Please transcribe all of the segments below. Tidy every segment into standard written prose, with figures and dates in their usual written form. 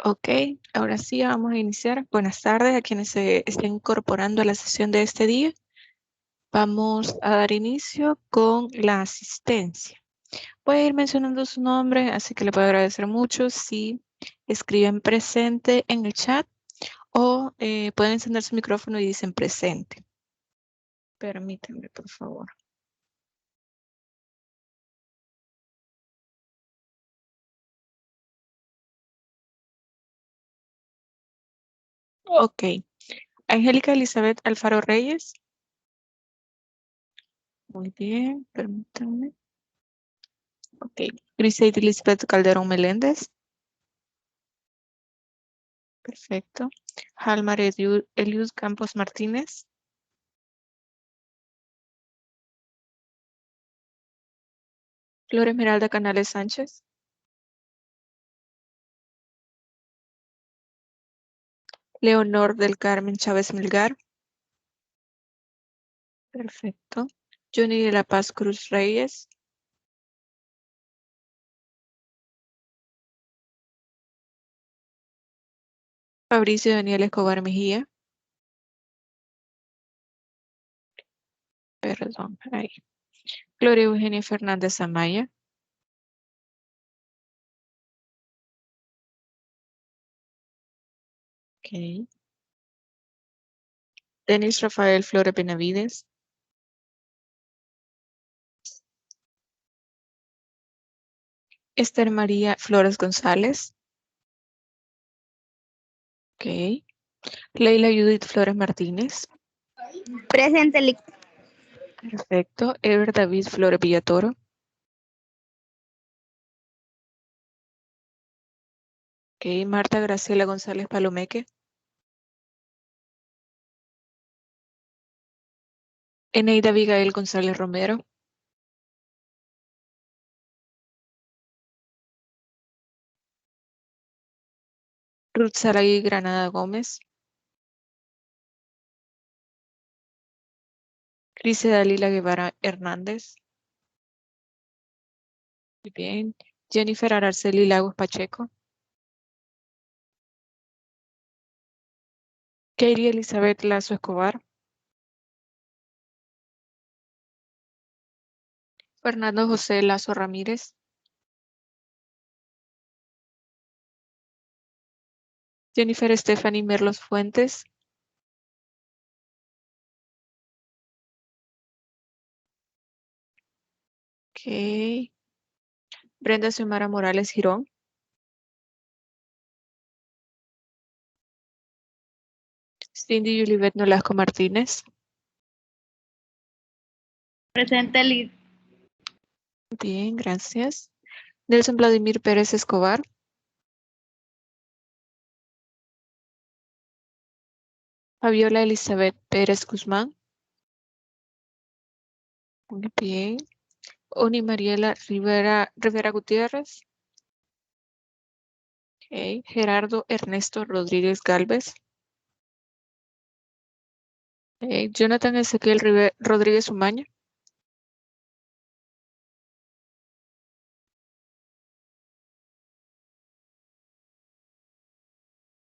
Ok, ahora sí vamos a iniciar. Buenas tardes a quienes se estén incorporando a la sesión de este día. Vamos a dar inicio con la asistencia. Voy a ir mencionando su nombre, así que le puedo agradecer mucho si escriben presente en el chat o pueden encender su micrófono y dicen presente. Permítanme, por favor. Ok. Angélica Elizabeth Alfaro Reyes. Muy bien, permítanme. Ok. Griseid Elizabeth Calderón Meléndez. Perfecto. Halmar Eliud Campos Martínez. Flor Esmeralda Canales Sánchez. Leonor del Carmen Chávez Milgar. Perfecto. Johnny de la Paz Cruz Reyes. Fabricio Daniel Escobar Mejía. Perdón, ahí. Gloria Eugenia Fernández Amaya. Ok. Denis Rafael Flores Benavides. Esther María Flores González. Ok. Leila Judith Flores Martínez. Presente. Perfecto. Ever David Flores Villatoro. Ok. Marta Graciela González Palomeque. Eneida Abigail González Romero. Ruth Saray Granada Gómez. Crise Dalila Guevara Hernández. Muy bien. Jennifer Araceli Lagos Pacheco. Katie Elizabeth Lazo Escobar. Fernando José Lazo Ramírez. Jennifer Stephanie Merlos Fuentes. Ok. Brenda Xiomara Morales Girón. Cindy Yulibet Nolasco Martínez. Presente. Bien, gracias. Nelson Vladimir Pérez Escobar. Fabiola Elizabeth Pérez Guzmán. Muy bien. Oni Mariela Rivera Gutiérrez. Ok. Gerardo Ernesto Rodríguez Galvez. Jonathan Ezequiel Rodríguez Umaña.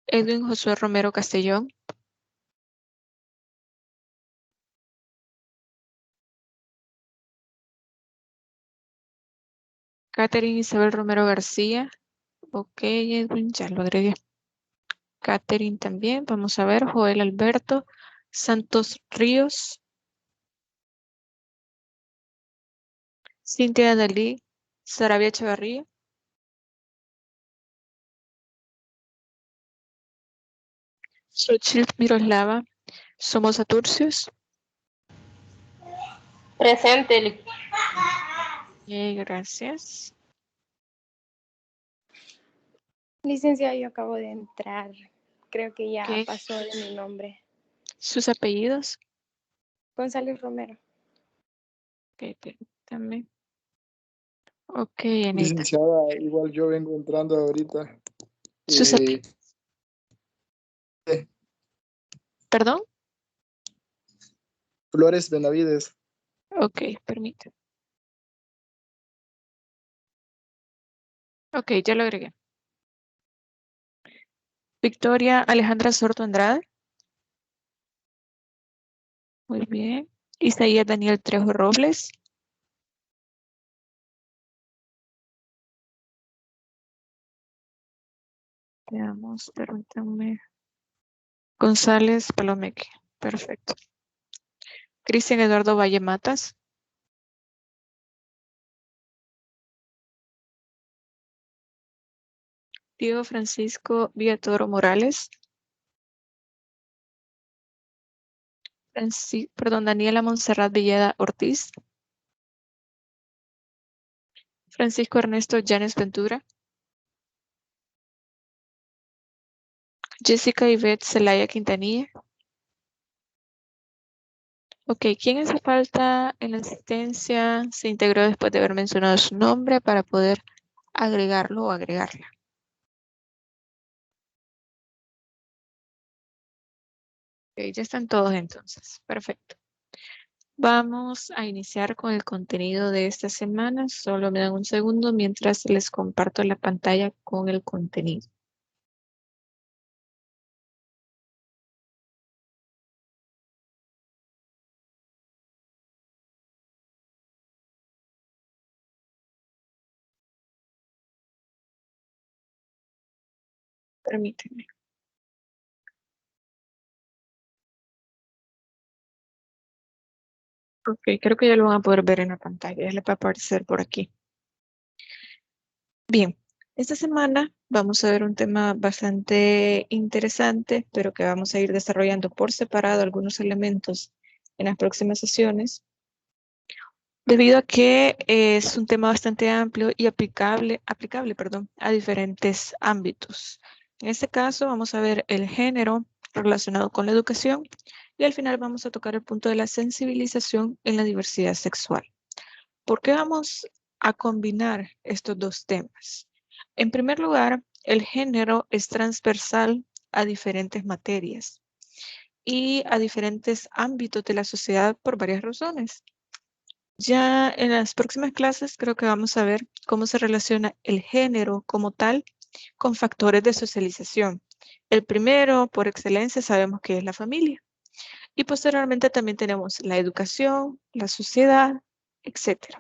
Edwin Josué Romero Castellón. Catherine Isabel Romero García. Ok, Edwin, ya lo agregué. Catherine también. Vamos a ver. Joel Alberto Santos Ríos. Cintia Dalí Sarabia Echevarría. Xochitl Miroslava Somoza Turcios. Presente. Gracias. Licenciada, yo acabo de entrar. Creo que ya Ok. pasó de mi nombre. Sus apellidos. González Romero. Ok, permítame. Ok, Anita. Licenciada, igual yo vengo entrando ahorita. Sus ¿Perdón? Flores Benavides. Ok, permítame. Ok, ya lo agregué. Victoria Alejandra Sorto Andrade. Muy bien. Isaías Daniel Trejo Robles. Veamos, permítanme. González Palomeque. Perfecto. Cristian Eduardo Valle Matas. Diego Francisco Villatoro Morales. Daniela Montserrat Villeda Ortiz. Francisco Ernesto Llanes Ventura. Jessica Ivette Zelaya Quintanilla. Ok, ¿quién hace falta en la asistencia? Se integró después de haber mencionado su nombre para poder agregarlo o agregarla. Ok, ya están todos entonces. Perfecto. Vamos a iniciar con el contenido de esta semana. Solo me dan un segundo mientras les comparto la pantalla con el contenido. Permítanme. Ok, creo que ya lo van a poder ver en la pantalla. Ya les va a aparecer por aquí. Bien, esta semana vamos a ver un tema bastante interesante, pero que vamos a ir desarrollando por separado algunos elementos en las próximas sesiones, debido a que es un tema bastante amplio y aplicable, perdón, a diferentes ámbitos. En este caso vamos a ver el género relacionado con la educación y al final vamos a tocar el punto de la sensibilización en la diversidad sexual. ¿Por qué vamos a combinar estos dos temas? En primer lugar, el género es transversal a diferentes materias y a diferentes ámbitos de la sociedad por varias razones. Ya en las próximas clases creo que vamos a ver cómo se relaciona el género como tal con factores de socialización. El primero, por excelencia, sabemos que es la familia. Y posteriormente también tenemos la educación, la sociedad, etc.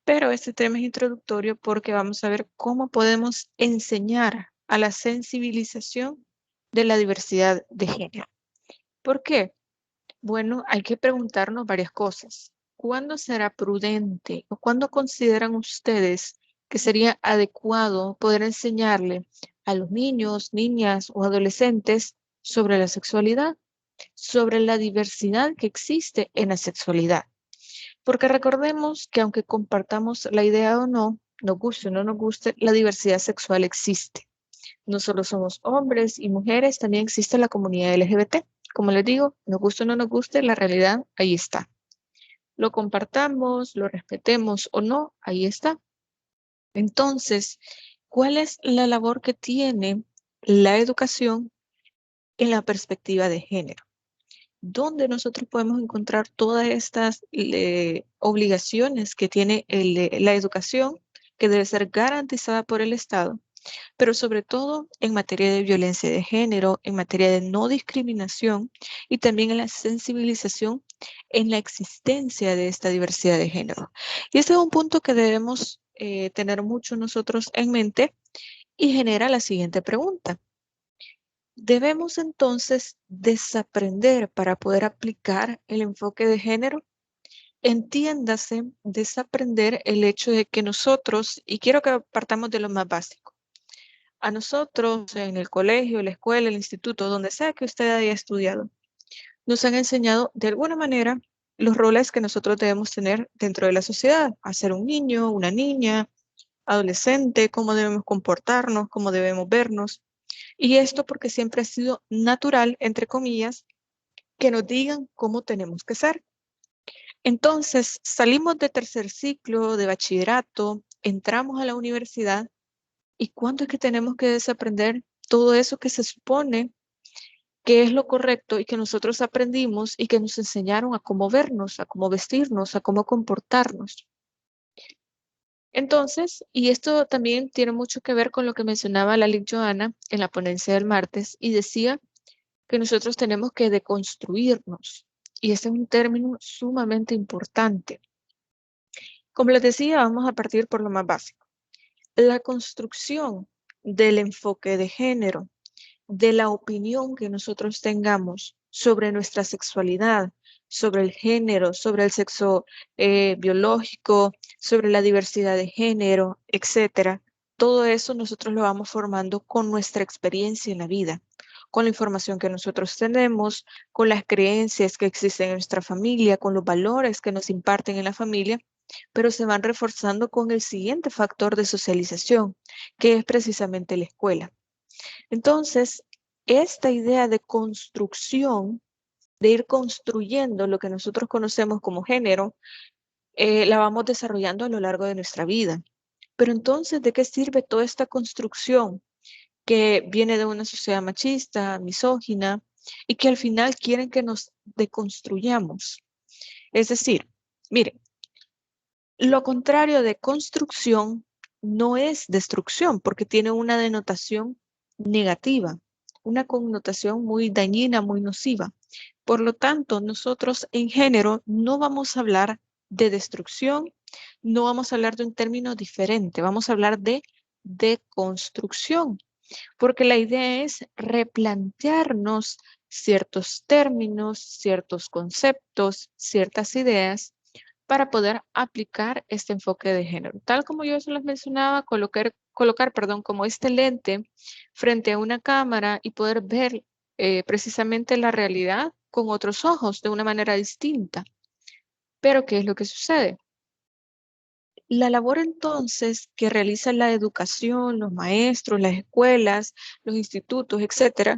Pero este tema es introductorio porque vamos a ver cómo podemos enseñar a la sensibilización de la diversidad de género. ¿Por qué? Bueno, hay que preguntarnos varias cosas. ¿Cuándo será prudente o cuándo consideran ustedes que sería adecuado poder enseñarle a los niños, niñas o adolescentes sobre la sexualidad, sobre la diversidad que existe en la sexualidad? Porque recordemos que aunque compartamos la idea o no, nos guste o no nos guste, la diversidad sexual existe. No solo somos hombres y mujeres, también existe la comunidad LGBT. Como les digo, nos guste o no nos guste, la realidad ahí está. Lo compartamos, lo respetemos o no, ahí está. Entonces, ¿cuál es la labor que tiene la educación en la perspectiva de género? ¿Dónde nosotros podemos encontrar todas estas obligaciones que tiene la educación, que debe ser garantizada por el Estado, pero sobre todo en materia de violencia de género, en materia de no discriminación y también en la sensibilización en la existencia de esta diversidad de género? Y este es un punto que debemos tener mucho nosotros en mente y genera la siguiente pregunta. Debemos entonces desaprender para poder aplicar el enfoque de género. Entiéndase, desaprender el hecho de que nosotros, y quiero que partamos de lo más básico, a nosotros en el colegio, la escuela, el instituto, donde sea que usted haya estudiado, nos han enseñado de alguna manera los roles que nosotros debemos tener dentro de la sociedad, a ser un niño, una niña, adolescente, cómo debemos comportarnos, cómo debemos vernos. Y esto porque siempre ha sido natural, entre comillas, que nos digan cómo tenemos que ser. Entonces, salimos de tercer ciclo, de bachillerato, entramos a la universidad, ¿y cuándo es que tenemos que desaprender todo eso que se supone que es lo correcto y que nosotros aprendimos y que nos enseñaron a cómo vernos, a cómo vestirnos, a cómo comportarnos? Entonces, y esto también tiene mucho que ver con lo que mencionaba la Lic Joana en la ponencia del martes, y decía que nosotros tenemos que deconstruirnos. Y ese es un término sumamente importante. Como les decía, vamos a partir por lo más básico. La construcción del enfoque de género, de la opinión que nosotros tengamos sobre nuestra sexualidad, sobre el género, sobre el sexo biológico, sobre la diversidad de género, etcétera. Todo eso nosotros lo vamos formando con nuestra experiencia en la vida, con la información que nosotros tenemos, con las creencias que existen en nuestra familia, con los valores que nos imparten en la familia, pero se van reforzando con el siguiente factor de socialización, que es precisamente la escuela. Entonces, esta idea de construcción, de ir construyendo lo que nosotros conocemos como género, la vamos desarrollando a lo largo de nuestra vida. Pero entonces, ¿de qué sirve toda esta construcción que viene de una sociedad machista, misógina, y que al final quieren que nos deconstruyamos? Es decir, miren, lo contrario de construcción no es destrucción, porque tiene una denotación negativa, una connotación muy dañina, muy nociva. Por lo tanto, nosotros en género no vamos a hablar de destrucción, no vamos a hablar de un término diferente, vamos a hablar de deconstrucción, porque la idea es replantearnos ciertos términos, ciertos conceptos, ciertas ideas para poder aplicar este enfoque de género. Tal como yo se los mencionaba, colocar como este lente frente a una cámara y poder ver precisamente la realidad con otros ojos, de una manera distinta. Pero, ¿qué es lo que sucede? La labor entonces que realiza la educación, los maestros, las escuelas, los institutos, etcétera,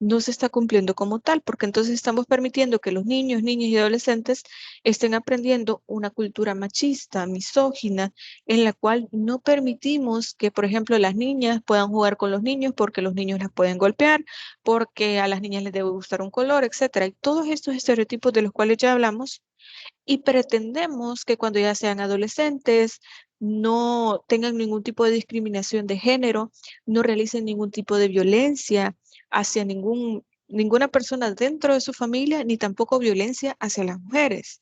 no se está cumpliendo como tal, porque entonces estamos permitiendo que los niños, niñas y adolescentes estén aprendiendo una cultura machista, misógina, en la cual no permitimos que, por ejemplo, las niñas puedan jugar con los niños porque los niños las pueden golpear, porque a las niñas les debe gustar un color, etcétera. Y todos estos estereotipos de los cuales ya hablamos, y pretendemos que cuando ya sean adolescentes no tengan ningún tipo de discriminación de género, no realicen ningún tipo de violencia hacia ninguna persona dentro de su familia, ni tampoco violencia hacia las mujeres.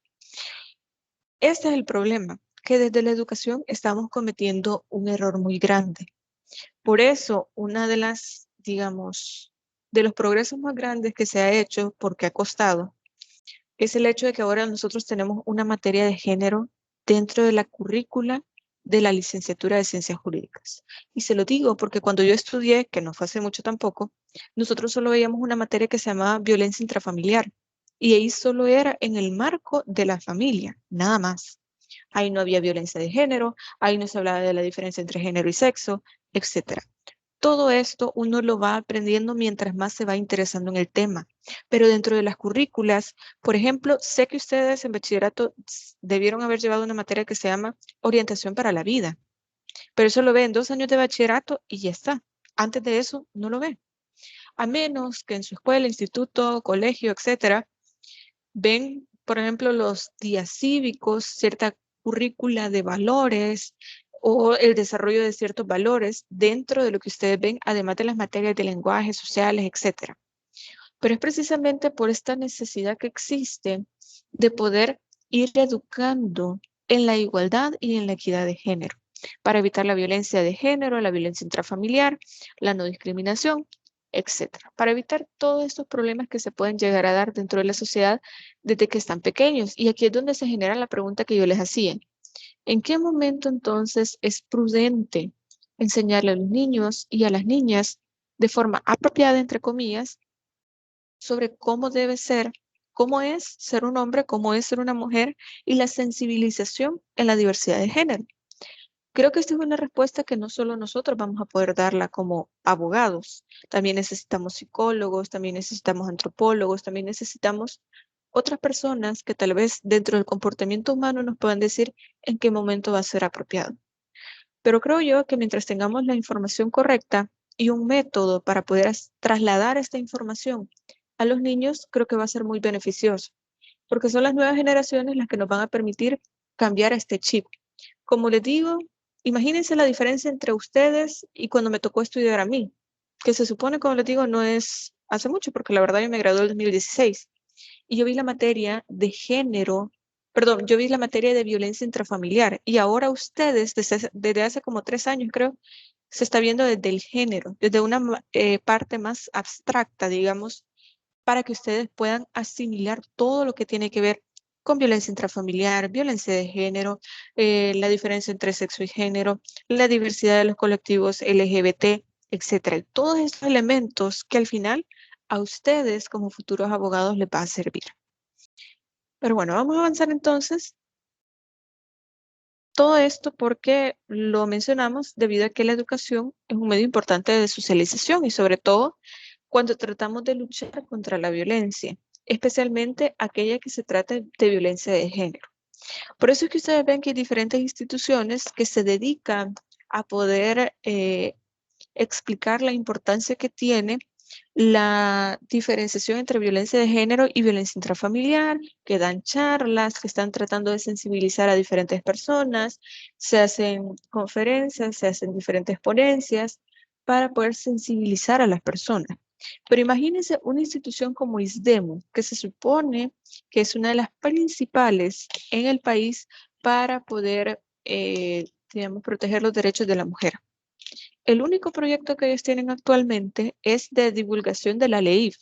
Este es el problema, que desde la educación estamos cometiendo un error muy grande. Por eso, una de las, digamos, de los progresos más grandes que se ha hecho, porque ha costado, es el hecho de que ahora nosotros tenemos una materia de género dentro de la currícula de la licenciatura de Ciencias Jurídicas. Y se lo digo porque cuando yo estudié, que no fue hace mucho tampoco, nosotros solo veíamos una materia que se llamaba violencia intrafamiliar. Y ahí solo era en el marco de la familia, nada más. Ahí no había violencia de género, ahí no se hablaba de la diferencia entre género y sexo, etc. Todo esto uno lo va aprendiendo mientras más se va interesando en el tema. Pero dentro de las currículas, por ejemplo, sé que ustedes en bachillerato debieron haber llevado una materia que se llama orientación para la vida. Pero eso lo ve en 2 años de bachillerato y ya está. Antes de eso, no lo ve. A menos que en su escuela, instituto, colegio, etcétera, ven, por ejemplo, los días cívicos, cierta currícula de valores o el desarrollo de ciertos valores dentro de lo que ustedes ven, además de las materias de lenguaje, sociales, etcétera. Pero es precisamente por esta necesidad que existe de poder ir educando en la igualdad y en la equidad de género, para evitar la violencia de género, la violencia intrafamiliar, la no discriminación, etcétera, para evitar todos estos problemas que se pueden llegar a dar dentro de la sociedad desde que están pequeños. Y aquí es donde se genera la pregunta que yo les hacía. ¿En qué momento entonces es prudente enseñarle a los niños y a las niñas de forma apropiada, entre comillas, sobre cómo debe ser, cómo es ser un hombre, cómo es ser una mujer y la sensibilización en la diversidad de género? Creo que esta es una respuesta que no solo nosotros vamos a poder darla como abogados, también necesitamos psicólogos, también necesitamos antropólogos, también necesitamos otras personas que tal vez dentro del comportamiento humano nos puedan decir en qué momento va a ser apropiado. Pero creo yo que mientras tengamos la información correcta y un método para poder trasladar esta información a los niños, creo que va a ser muy beneficioso, porque son las nuevas generaciones las que nos van a permitir cambiar este chip. Como les digo, imagínense la diferencia entre ustedes y cuando me tocó estudiar a mí, que se supone, como les digo, no es hace mucho, porque la verdad yo me gradué en 2016. Y yo vi la materia de género, perdón, yo vi la materia de violencia intrafamiliar. Y ahora ustedes, desde hace como 3 años creo, se está viendo desde el género, desde una parte más abstracta, digamos, para que ustedes puedan asimilar todo lo que tiene que ver con violencia intrafamiliar, violencia de género, la diferencia entre sexo y género, la diversidad de los colectivos LGBT, etcétera. Y todos estos elementos que al final a ustedes como futuros abogados les va a servir. Pero bueno, vamos a avanzar entonces. Todo esto porque lo mencionamos debido a que la educación es un medio importante de socialización y sobre todo cuando tratamos de luchar contra la violencia, especialmente aquella que se trata de violencia de género. Por eso es que ustedes ven que hay diferentes instituciones que se dedican a poder explicar la importancia que tiene la diferenciación entre violencia de género y violencia intrafamiliar, que dan charlas, que están tratando de sensibilizar a diferentes personas, se hacen conferencias, se hacen diferentes ponencias para poder sensibilizar a las personas. Pero imagínense una institución como ISDEMU, que se supone que es una de las principales en el país para poder, digamos, proteger los derechos de la mujer. El único proyecto que ellos tienen actualmente es de divulgación de la ley.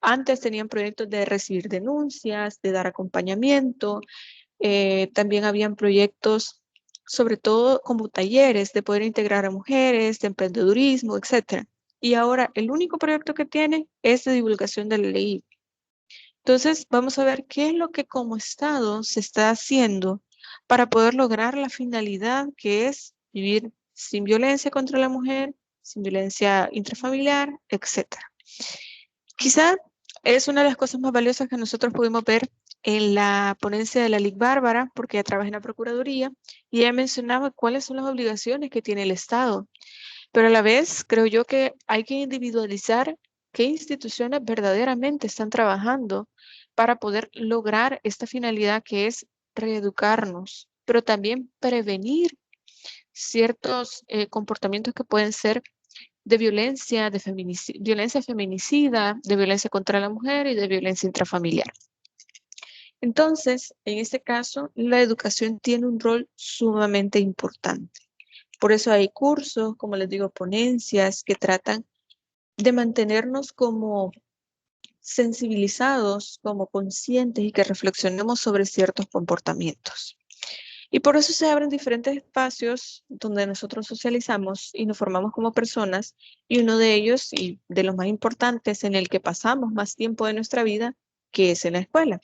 Antes tenían proyectos de recibir denuncias, de dar acompañamiento, también habían proyectos, sobre todo como talleres, de poder integrar a mujeres, de emprendedurismo, etc. Y ahora el único proyecto que tienen es de divulgación de la ley. Entonces, vamos a ver qué es lo que como Estado se está haciendo para poder lograr la finalidad que es vivir sin violencia contra la mujer, sin violencia intrafamiliar, etc. Quizá es una de las cosas más valiosas que nosotros pudimos ver en la ponencia de la Lic Bárbara, porque ella trabaja en la Procuraduría, y ella mencionaba cuáles son las obligaciones que tiene el Estado. Pero a la vez, creo yo que hay que individualizar qué instituciones verdaderamente están trabajando para poder lograr esta finalidad que es reeducarnos, pero también prevenir ciertos comportamientos que pueden ser de violencia, violencia feminicida, de violencia contra la mujer y de violencia intrafamiliar. Entonces, en este caso, la educación tiene un rol sumamente importante. Por eso hay cursos, como les digo, ponencias que tratan de mantenernos como sensibilizados, como conscientes y que reflexionemos sobre ciertos comportamientos. Y por eso se abren diferentes espacios donde nosotros socializamos y nos formamos como personas, y uno de ellos, y de los más importantes, en el que pasamos más tiempo de nuestra vida, que es en la escuela.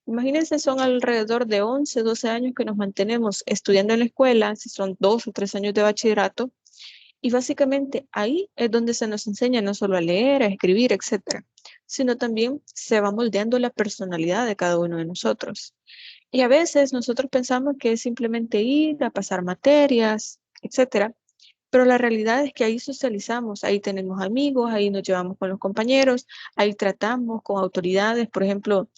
Imagínense, son alrededor de 11, 12 años que nos mantenemos estudiando en la escuela, si son 2 o 3 años de bachillerato, y básicamente ahí es donde se nos enseña no solo a leer, a escribir, etcétera, sino también se va moldeando la personalidad de cada uno de nosotros. Y a veces nosotros pensamos que es simplemente ir a pasar materias, etcétera, pero la realidad es que ahí socializamos, ahí tenemos amigos, ahí nos llevamos con los compañeros, ahí tratamos con autoridades, por ejemplo,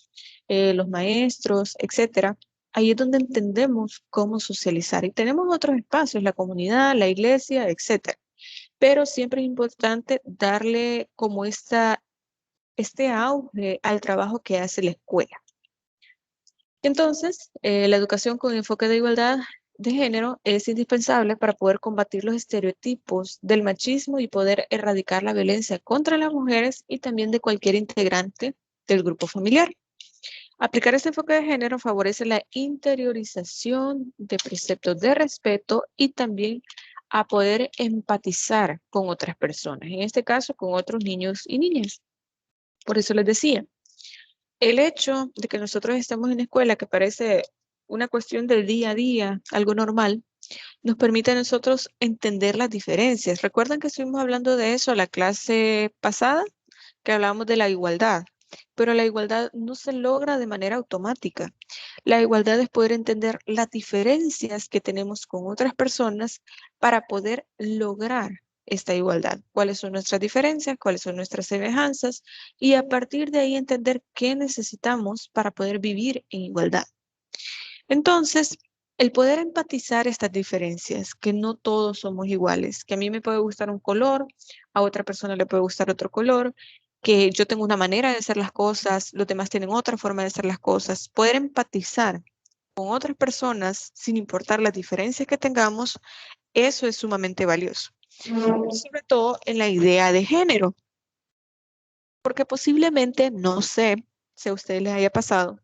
los maestros, etcétera. Ahí es donde entendemos cómo socializar. Y tenemos otros espacios, la comunidad, la iglesia, etcétera. Pero siempre es importante darle como este auge al trabajo que hace la escuela. Entonces, la educación con enfoque de igualdad de género es indispensable para poder combatir los estereotipos del machismo y poder erradicar la violencia contra las mujeres y también de cualquier integrante del grupo familiar. Aplicar este enfoque de género favorece la interiorización de preceptos de respeto y también a poder empatizar con otras personas, en este caso con otros niños y niñas. Por eso les decía, el hecho de que nosotros estemos en la escuela, que parece una cuestión del día a día, algo normal, nos permite a nosotros entender las diferencias. ¿Recuerdan que estuvimos hablando de eso la clase pasada? Que hablábamos de la igualdad, pero la igualdad no se logra de manera automática. La igualdad es poder entender las diferencias que tenemos con otras personas para poder lograr esta igualdad. ¿Cuáles son nuestras diferencias? ¿Cuáles son nuestras semejanzas? Y a partir de ahí entender qué necesitamos para poder vivir en igualdad. Entonces, El poder empatizar estas diferencias, que no todos somos iguales, que a mí me puede gustar un color, a otra persona le puede gustar otro color, que yo tengo una manera de hacer las cosas, los demás tienen otra forma de hacer las cosas. Poder empatizar con otras personas sin importar las diferencias que tengamos, eso es sumamente valioso. Sobre todo en la idea de género, porque posiblemente, no sé si a ustedes les haya pasado,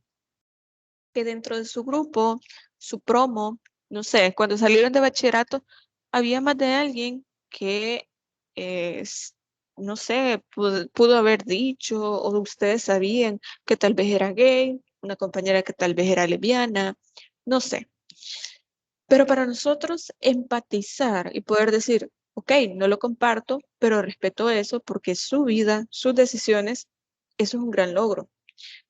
que dentro de su grupo, su promo, no sé, cuando salieron de bachillerato, había más de alguien que, no sé, pudo haber dicho, o ustedes sabían que tal vez era gay, una compañera que tal vez era lesbiana, no sé. Pero para nosotros empatizar y poder decir, ok, no lo comparto, pero respeto eso porque es su vida, sus decisiones, eso es un gran logro.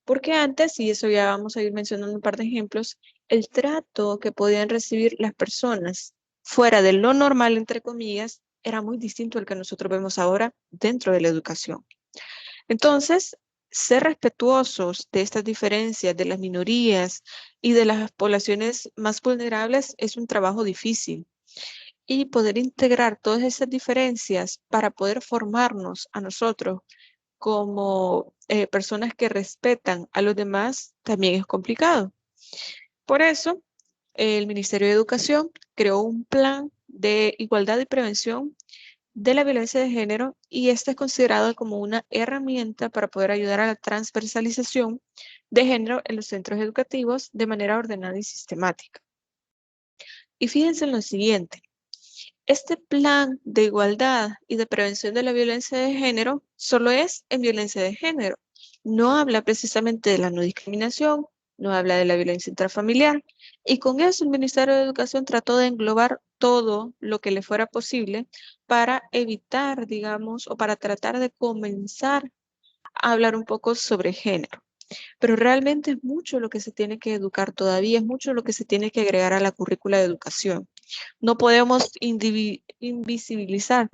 Porque antes, y eso ya vamos a ir mencionando un par de ejemplos, el trato que podían recibir las personas fuera de lo normal, entre comillas, era muy distinto al que nosotros vemos ahora dentro de la educación. Entonces, ser respetuosos de estas diferencias, de las minorías y de las poblaciones más vulnerables es un trabajo difícil. Y poder integrar todas esas diferencias para poder formarnos a nosotros como personas que respetan a los demás también es complicado. Por eso, el Ministerio de Educación creó un plan de igualdad y prevención de la violencia de género y este es considerado como una herramienta para poder ayudar a la transversalización de género en los centros educativos de manera ordenada y sistemática. Y fíjense en lo siguiente, este plan de igualdad y de prevención de la violencia de género solo es en violencia de género. No habla precisamente de la no discriminación, no habla de la violencia intrafamiliar. Y con eso el Ministerio de Educación trató de englobar todo lo que le fuera posible para evitar, digamos, o para tratar de comenzar a hablar un poco sobre género. Pero realmente es mucho lo que se tiene que educar todavía, es mucho lo que se tiene que agregar a la currícula de educación. No podemos invisibilizar,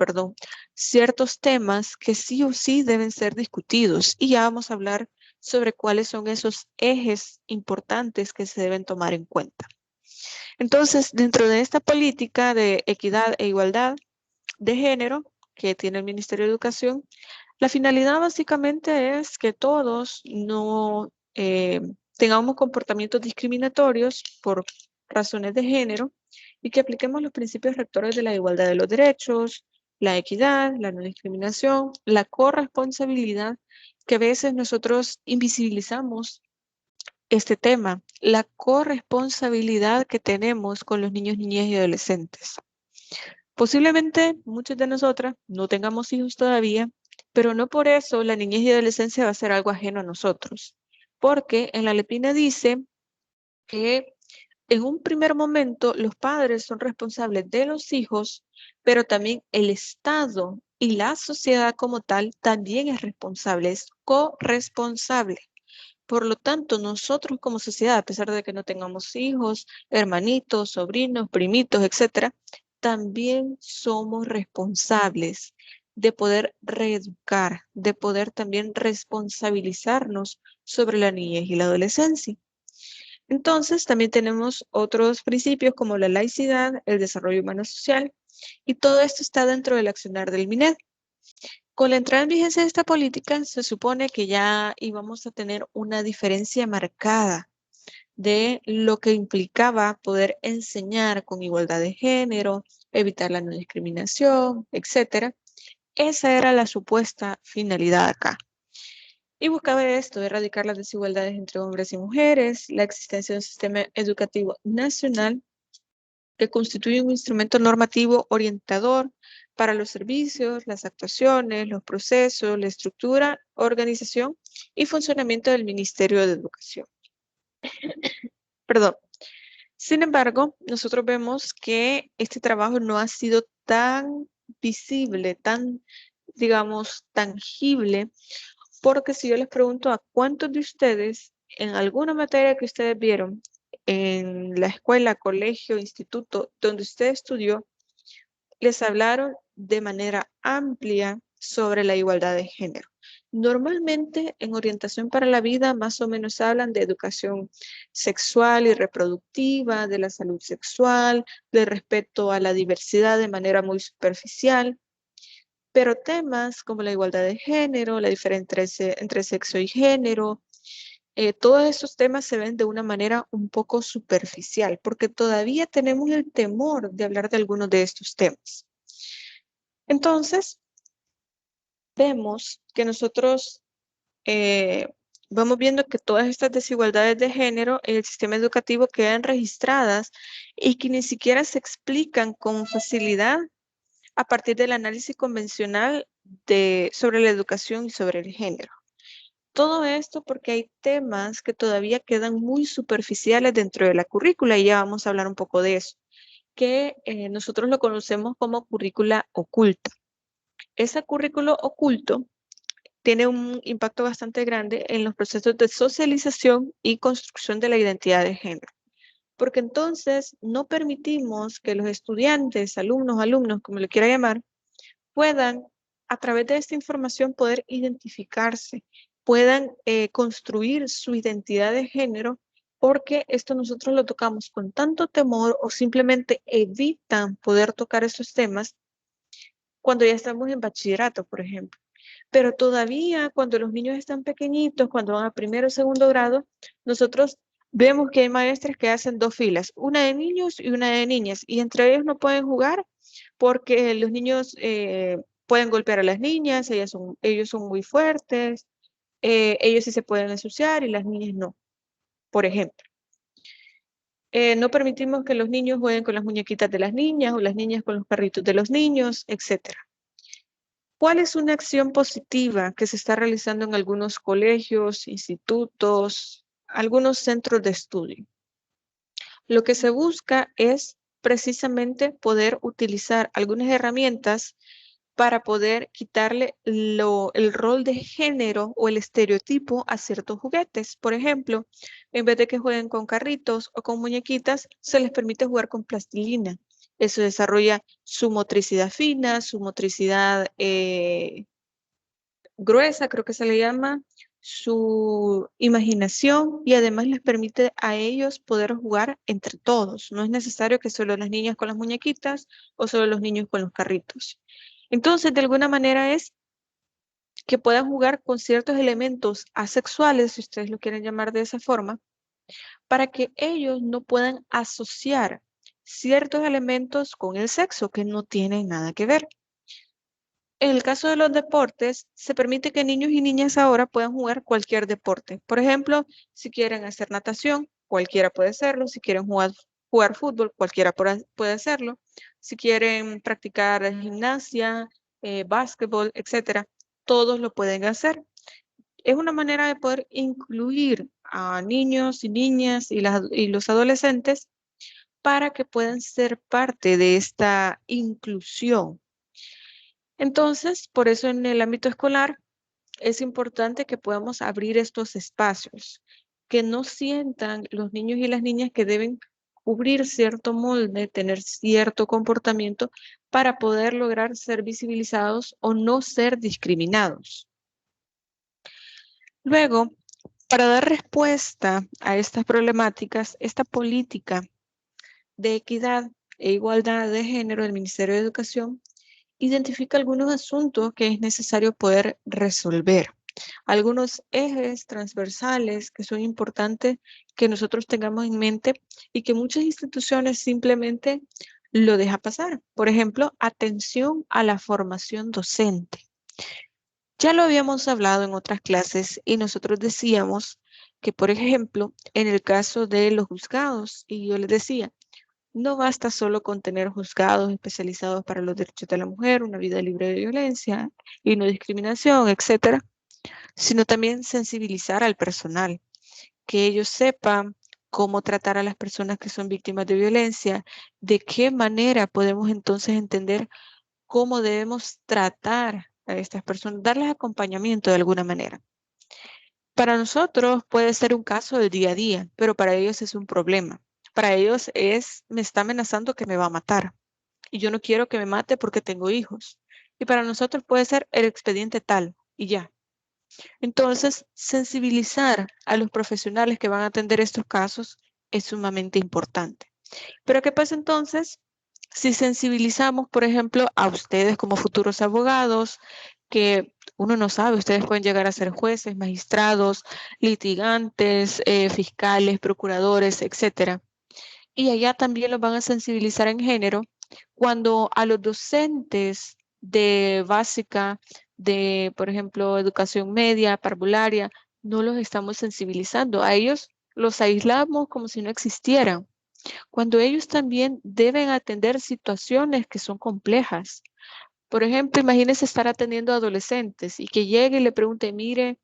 ciertos temas que sí o sí deben ser discutidos y ya vamos a hablar sobre cuáles son esos ejes importantes que se deben tomar en cuenta. Entonces, dentro de esta política de equidad e igualdad de género que tiene el Ministerio de Educación, la finalidad básicamente es que todos no tengamos comportamientos discriminatorios por razones de género y que apliquemos los principios rectores de la igualdad de los derechos, la equidad, la no discriminación, la corresponsabilidad, que a veces nosotros invisibilizamos este tema, la corresponsabilidad que tenemos con los niños, niñas y adolescentes. Posiblemente muchos de nosotras no tengamos hijos todavía, pero no por eso la niñez y adolescencia va a ser algo ajeno a nosotros. Porque en la Lepina dice que en un primer momento los padres son responsables de los hijos, pero también el Estado y la sociedad como tal también es responsable, es corresponsable. Por lo tanto, nosotros como sociedad, a pesar de que no tengamos hijos, hermanitos, sobrinos, primitos, etcétera, también somos responsables de poder reeducar, de poder también responsabilizarnos sobre la niñez y la adolescencia. Entonces, también tenemos otros principios como la laicidad, el desarrollo humano social, y todo esto está dentro del accionar del MINED. Con la entrada en vigencia de esta política, se supone que ya íbamos a tener una diferencia marcada de lo que implicaba poder enseñar con igualdad de género, evitar la no discriminación, etc. Esa era la supuesta finalidad acá. Y buscaba esto, erradicar las desigualdades entre hombres y mujeres, la existencia de un sistema educativo nacional que constituye un instrumento normativo orientador para los servicios, las actuaciones, los procesos, la estructura, organización y funcionamiento del Ministerio de Educación. Perdón. Sin embargo, nosotros vemos que este trabajo no ha sido tan visible, tan, digamos, tangible, porque si yo les pregunto a cuántos de ustedes, en alguna materia que ustedes vieron, en la escuela, colegio, instituto, donde usted estudió, les hablaron de manera amplia sobre la igualdad de género. Normalmente en orientación para la vida más o menos hablan de educación sexual y reproductiva, de la salud sexual, de respeto a la diversidad de manera muy superficial, pero temas como la igualdad de género, la diferencia entre sexo y género, todos esos temas se ven de una manera un poco superficial, porque todavía tenemos el temor de hablar de algunos de estos temas. Entonces, vemos que nosotros vamos viendo que todas estas desigualdades de género en el sistema educativo quedan registradas y que ni siquiera se explican con facilidad a partir del análisis convencional sobre la educación y sobre el género. Todo esto porque hay temas que todavía quedan muy superficiales dentro de la currícula y ya vamos a hablar un poco de eso, que nosotros lo conocemos como currícula oculta. Ese currículo oculto tiene un impacto bastante grande en los procesos de socialización y construcción de la identidad de género. Porque entonces no permitimos que los estudiantes, alumnos, como le quiera llamar, puedan, a través de esta información, poder identificarse, puedan construir su identidad de género, porque esto nosotros lo tocamos con tanto temor o simplemente evitan poder tocar esos temas cuando ya estamos en bachillerato, por ejemplo. Pero todavía cuando los niños están pequeñitos, cuando van a primero o segundo grado, nosotros vemos que hay maestras que hacen 2 filas, una de niños y una de niñas, y entre ellos no pueden jugar porque los niños pueden golpear a las niñas, ellos son muy fuertes, ellos sí se pueden ensuciar y las niñas no, por ejemplo. No permitimos que los niños jueguen con las muñequitas de las niñas o las niñas con los carritos de los niños, etc. ¿Cuál es una acción positiva que se está realizando en algunos colegios, institutos, algunos centros de estudio? Lo que se busca es precisamente poder utilizar algunas herramientas para poder quitarle el rol de género o el estereotipo a ciertos juguetes. Por ejemplo, en vez de que jueguen con carritos o con muñequitas, se les permite jugar con plastilina. Eso desarrolla su motricidad fina, su motricidad gruesa, creo que se le llama, su imaginación y además les permite a ellos poder jugar entre todos. No es necesario que solo las niñas con las muñequitas o solo los niños con los carritos. Entonces, de alguna manera es que puedan jugar con ciertos elementos asexuales, si ustedes lo quieren llamar de esa forma, para que ellos no puedan asociar ciertos elementos con el sexo que no tienen nada que ver. En el caso de los deportes, se permite que niños y niñas ahora puedan jugar cualquier deporte. Por ejemplo, si quieren hacer natación, cualquiera puede hacerlo. Si quieren jugar fútbol, cualquiera puede hacerlo. Si quieren practicar gimnasia, básquetbol, etcétera, todos lo pueden hacer. Es una manera de poder incluir a niños y niñas y los adolescentes para que puedan ser parte de esta inclusión. Entonces, por eso en el ámbito escolar es importante que podamos abrir estos espacios, que no sientan los niños y las niñas que deben cubrir cierto molde, tener cierto comportamiento para poder lograr ser visibilizados o no ser discriminados. Luego, para dar respuesta a estas problemáticas, esta política de equidad e igualdad de género del Ministerio de Educación identifica algunos asuntos que es necesario poder resolver. Algunos ejes transversales que son importantes que nosotros tengamos en mente y que muchas instituciones simplemente lo dejan pasar. Por ejemplo, atención a la formación docente. Ya lo habíamos hablado en otras clases y nosotros decíamos que, por ejemplo, en el caso de los juzgados, y yo les decía, no basta solo con tener juzgados especializados para los derechos de la mujer, una vida libre de violencia y no discriminación, etcétera, sino también sensibilizar al personal, que ellos sepan cómo tratar a las personas que son víctimas de violencia, de qué manera podemos entonces entender cómo debemos tratar a estas personas, darles acompañamiento de alguna manera. Para nosotros puede ser un caso del día a día, pero para ellos es un problema. Para ellos me está amenazando que me va a matar. Y yo no quiero que me mate porque tengo hijos. Y para nosotros puede ser el expediente tal y ya. Entonces, sensibilizar a los profesionales que van a atender estos casos es sumamente importante. Pero ¿qué pasa entonces si sensibilizamos, por ejemplo, a ustedes como futuros abogados, que uno no sabe, ustedes pueden llegar a ser jueces, magistrados, litigantes, fiscales, procuradores, etcétera? Y allá también los van a sensibilizar en género cuando a los docentes de básica, de, por ejemplo, educación media, parvularia, no los estamos sensibilizando. A ellos los aislamos como si no existieran, cuando ellos también deben atender situaciones que son complejas. Por ejemplo, imagínense estar atendiendo a adolescentes y que llegue y le pregunte, mire,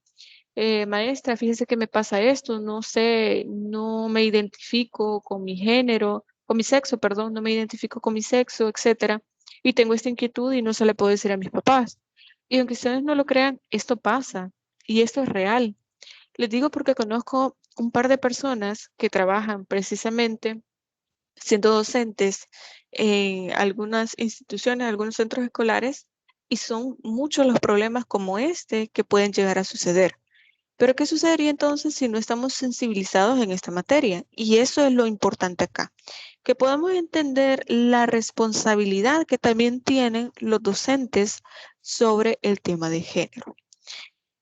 maestra, fíjese que me pasa esto, no sé, no me identifico con mi género, con mi sexo, perdón, no me identifico con mi sexo, etcétera, y tengo esta inquietud y no se le puedo decir a mis papás. Y aunque ustedes no lo crean, esto pasa y esto es real. Les digo porque conozco un par de personas que trabajan precisamente siendo docentes en algunas instituciones, algunos centros escolares, y son muchos los problemas como este que pueden llegar a suceder. Pero ¿qué sucedería entonces si no estamos sensibilizados en esta materia? Y eso es lo importante acá, que podamos entender la responsabilidad que también tienen los docentes sobre el tema de género.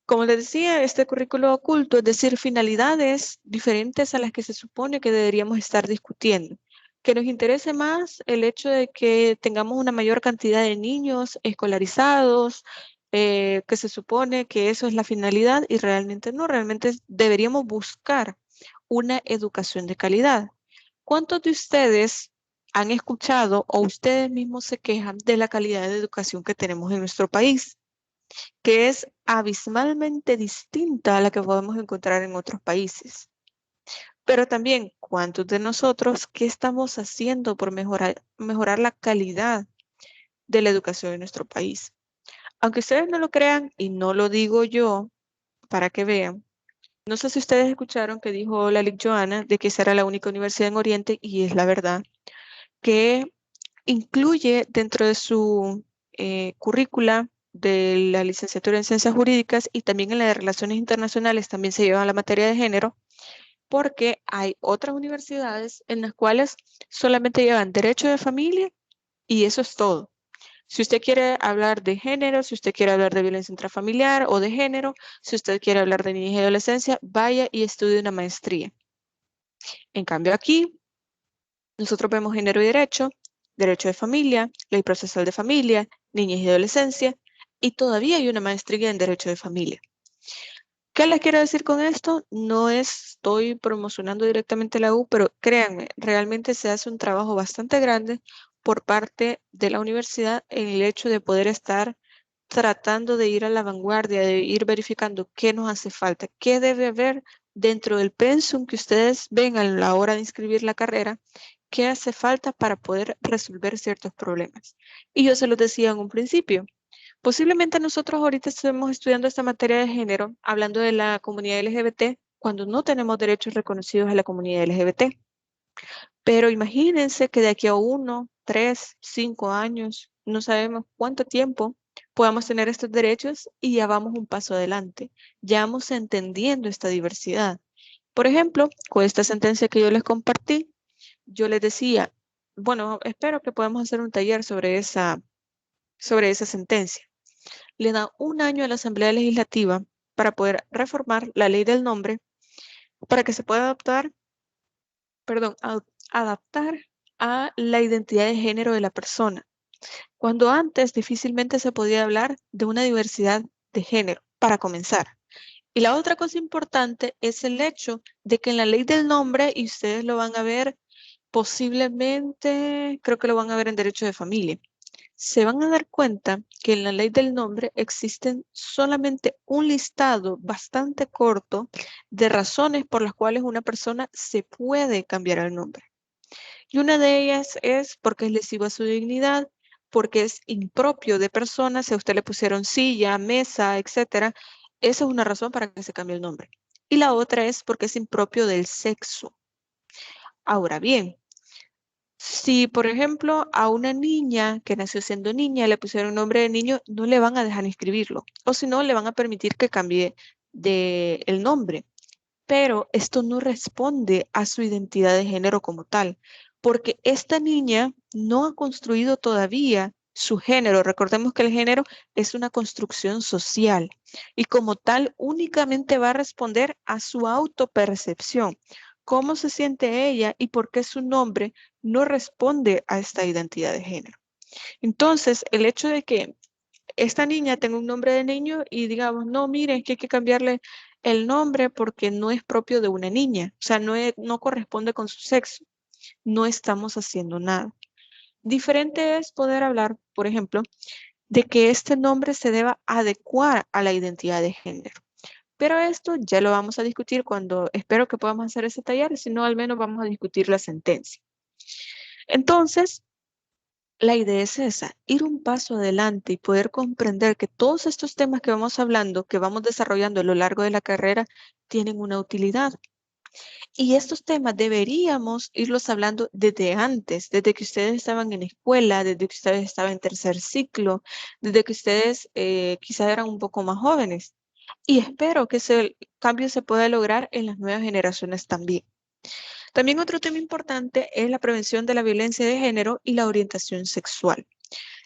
Como les decía, este currículo oculto, es decir, finalidades diferentes a las que se supone que deberíamos estar discutiendo. Que nos interese más el hecho de que tengamos una mayor cantidad de niños escolarizados, que se supone que eso es la finalidad y realmente no, realmente deberíamos buscar una educación de calidad. ¿Cuántos de ustedes han escuchado o ustedes mismos se quejan de la calidad de educación que tenemos en nuestro país, que es abismalmente distinta a la que podemos encontrar en otros países? Pero también, ¿cuántos de nosotros qué estamos haciendo por mejorar la calidad de la educación en nuestro país? Aunque ustedes no lo crean, y no lo digo yo para que vean, no sé si ustedes escucharon que dijo la Lic Joana de que esa era la única universidad en Oriente, y es la verdad, que incluye dentro de su currícula de la licenciatura en Ciencias Jurídicas y también en la de Relaciones Internacionales también se lleva la materia de género, porque hay otras universidades en las cuales solamente llevan derecho de familia y eso es todo. Si usted quiere hablar de género, si usted quiere hablar de violencia intrafamiliar o de género, si usted quiere hablar de niñez y adolescencia, vaya y estudie una maestría. En cambio aquí, nosotros vemos género y derecho de familia, ley procesal de familia, niñez y adolescencia, y todavía hay una maestría en derecho de familia. ¿Qué les quiero decir con esto? No estoy promocionando directamente la U, pero créanme, realmente se hace un trabajo bastante grande por parte de la universidad en el hecho de poder estar tratando de ir a la vanguardia, de ir verificando qué nos hace falta, qué debe haber dentro del pensum que ustedes ven a la hora de inscribir la carrera, qué hace falta para poder resolver ciertos problemas. Y yo se los decía en un principio. Posiblemente nosotros ahorita estemos estudiando esta materia de género, hablando de la comunidad LGBT, cuando no tenemos derechos reconocidos a la comunidad LGBT. Pero imagínense que de aquí a 1, 3, 5 años, no sabemos cuánto tiempo, podamos tener estos derechos y ya vamos un paso adelante. Ya vamos entendiendo esta diversidad. Por ejemplo, con esta sentencia que yo les compartí, yo les decía, bueno, espero que podamos hacer un taller sobre esa sentencia. Le da un año a la Asamblea Legislativa para poder reformar la ley del nombre para que se pueda adaptar a la identidad de género de la persona, cuando antes difícilmente se podía hablar de una diversidad de género, para comenzar. Y la otra cosa importante es el hecho de que en la ley del nombre, y ustedes lo van a ver posiblemente, creo que lo van a ver en derecho de familia, se van a dar cuenta que en la ley del nombre existen solamente un listado bastante corto de razones por las cuales una persona se puede cambiar el nombre. Y una de ellas es porque es lesivo a su dignidad, porque es impropio de personas, si a usted le pusieron silla, mesa, etcétera, esa es una razón para que se cambie el nombre. Y la otra es porque es impropio del sexo. Ahora bien, Si, por ejemplo, a una niña que nació siendo niña le pusieron nombre de niño, no le van a dejar inscribirlo. O si no, le van a permitir que cambie el nombre. Pero esto no responde a su identidad de género como tal, porque esta niña no ha construido todavía su género. Recordemos que el género es una construcción social y como tal únicamente va a responder a su autopercepción. ¿Cómo se siente ella y por qué su nombre no responde a esta identidad de género? Entonces, el hecho de que esta niña tenga un nombre de niño y digamos, no, miren, es que hay que cambiarle el nombre porque no es propio de una niña, o sea, no corresponde con su sexo, no estamos haciendo nada. Diferente es poder hablar, por ejemplo, de que este nombre se deba adecuar a la identidad de género. Pero esto ya lo vamos a discutir cuando espero que podamos hacer ese taller, si no, al menos vamos a discutir la sentencia. Entonces, la idea es esa, ir un paso adelante y poder comprender que todos estos temas que vamos hablando, que vamos desarrollando a lo largo de la carrera, tienen una utilidad. Y estos temas deberíamos irlos hablando desde antes, desde que ustedes estaban en escuela, desde que ustedes estaban en tercer ciclo, desde que ustedes quizás eran un poco más jóvenes. Y espero que ese cambio se pueda lograr en las nuevas generaciones también. También otro tema importante es la prevención de la violencia de género y la orientación sexual.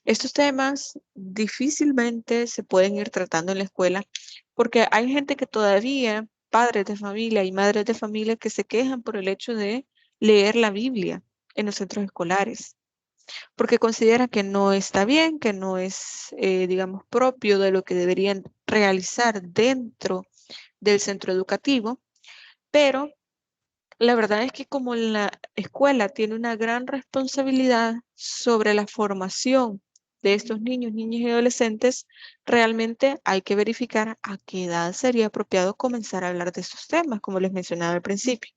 Estos temas difícilmente se pueden ir tratando en la escuela porque hay gente que todavía, padres de familia y madres de familia, que se quejan por el hecho de leer la Biblia en los centros escolares, porque consideran que no está bien, que no es, digamos, propio de lo que deberían realizar dentro del centro educativo, pero la verdad es que como la escuela tiene una gran responsabilidad sobre la formación de estos niños, niñas y adolescentes, realmente hay que verificar a qué edad sería apropiado comenzar a hablar de estos temas, como les mencionaba al principio.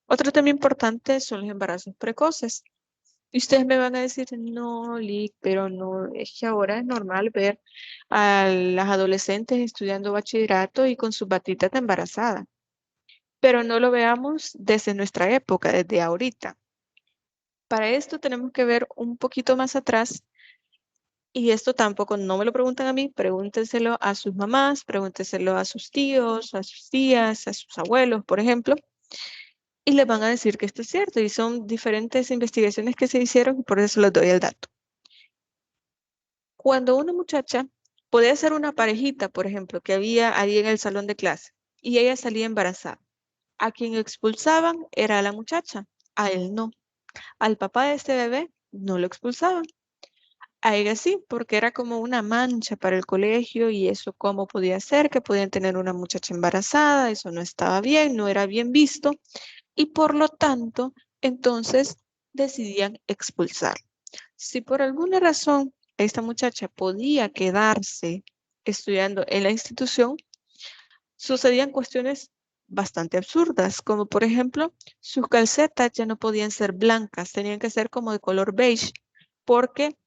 Otro tema importante son los embarazos precoces. Y ustedes me van a decir, no, Lick, pero no, es que ahora es normal ver a las adolescentes estudiando bachillerato y con sus batitas de embarazada. Pero no lo veamos desde nuestra época, desde ahorita. Para esto tenemos que ver un poquito más atrás y esto tampoco no me lo preguntan a mí, pregúntenselo a sus mamás, pregúntenselo a sus tíos, a sus tías, a sus abuelos, por ejemplo, y les van a decir que esto es cierto y son diferentes investigaciones que se hicieron y por eso les doy el dato. Cuando una muchacha podía ser una parejita, por ejemplo, que había ahí en el salón de clase y ella salía embarazada, a quien expulsaban era a la muchacha, a él no. Al papá de este bebé no lo expulsaban. A ella sí, porque era como una mancha para el colegio y eso cómo podía ser, que podían tener una muchacha embarazada, eso no estaba bien, no era bien visto y por lo tanto, entonces decidían expulsar. Si por alguna razón esta muchacha podía quedarse estudiando en la institución, sucedían cuestiones bastante absurdas, como por ejemplo, sus calcetas ya no podían ser blancas, tenían que ser como de color beige, porque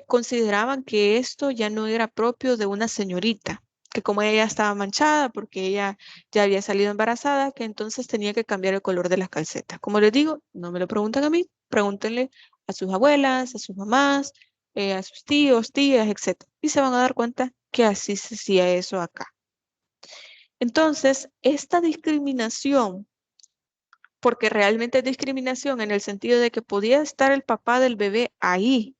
consideraban que esto ya no era propio de una señorita, que como ella ya estaba manchada porque ella ya había salido embarazada, que entonces tenía que cambiar el color de las calcetas. Como les digo, no me lo preguntan a mí, pregúntenle a sus abuelas, a sus mamás, a sus tíos, tías, etc. Y se van a dar cuenta que así se hacía eso acá. Entonces, esta discriminación, porque realmente es discriminación en el sentido de que podía estar el papá del bebé ahí,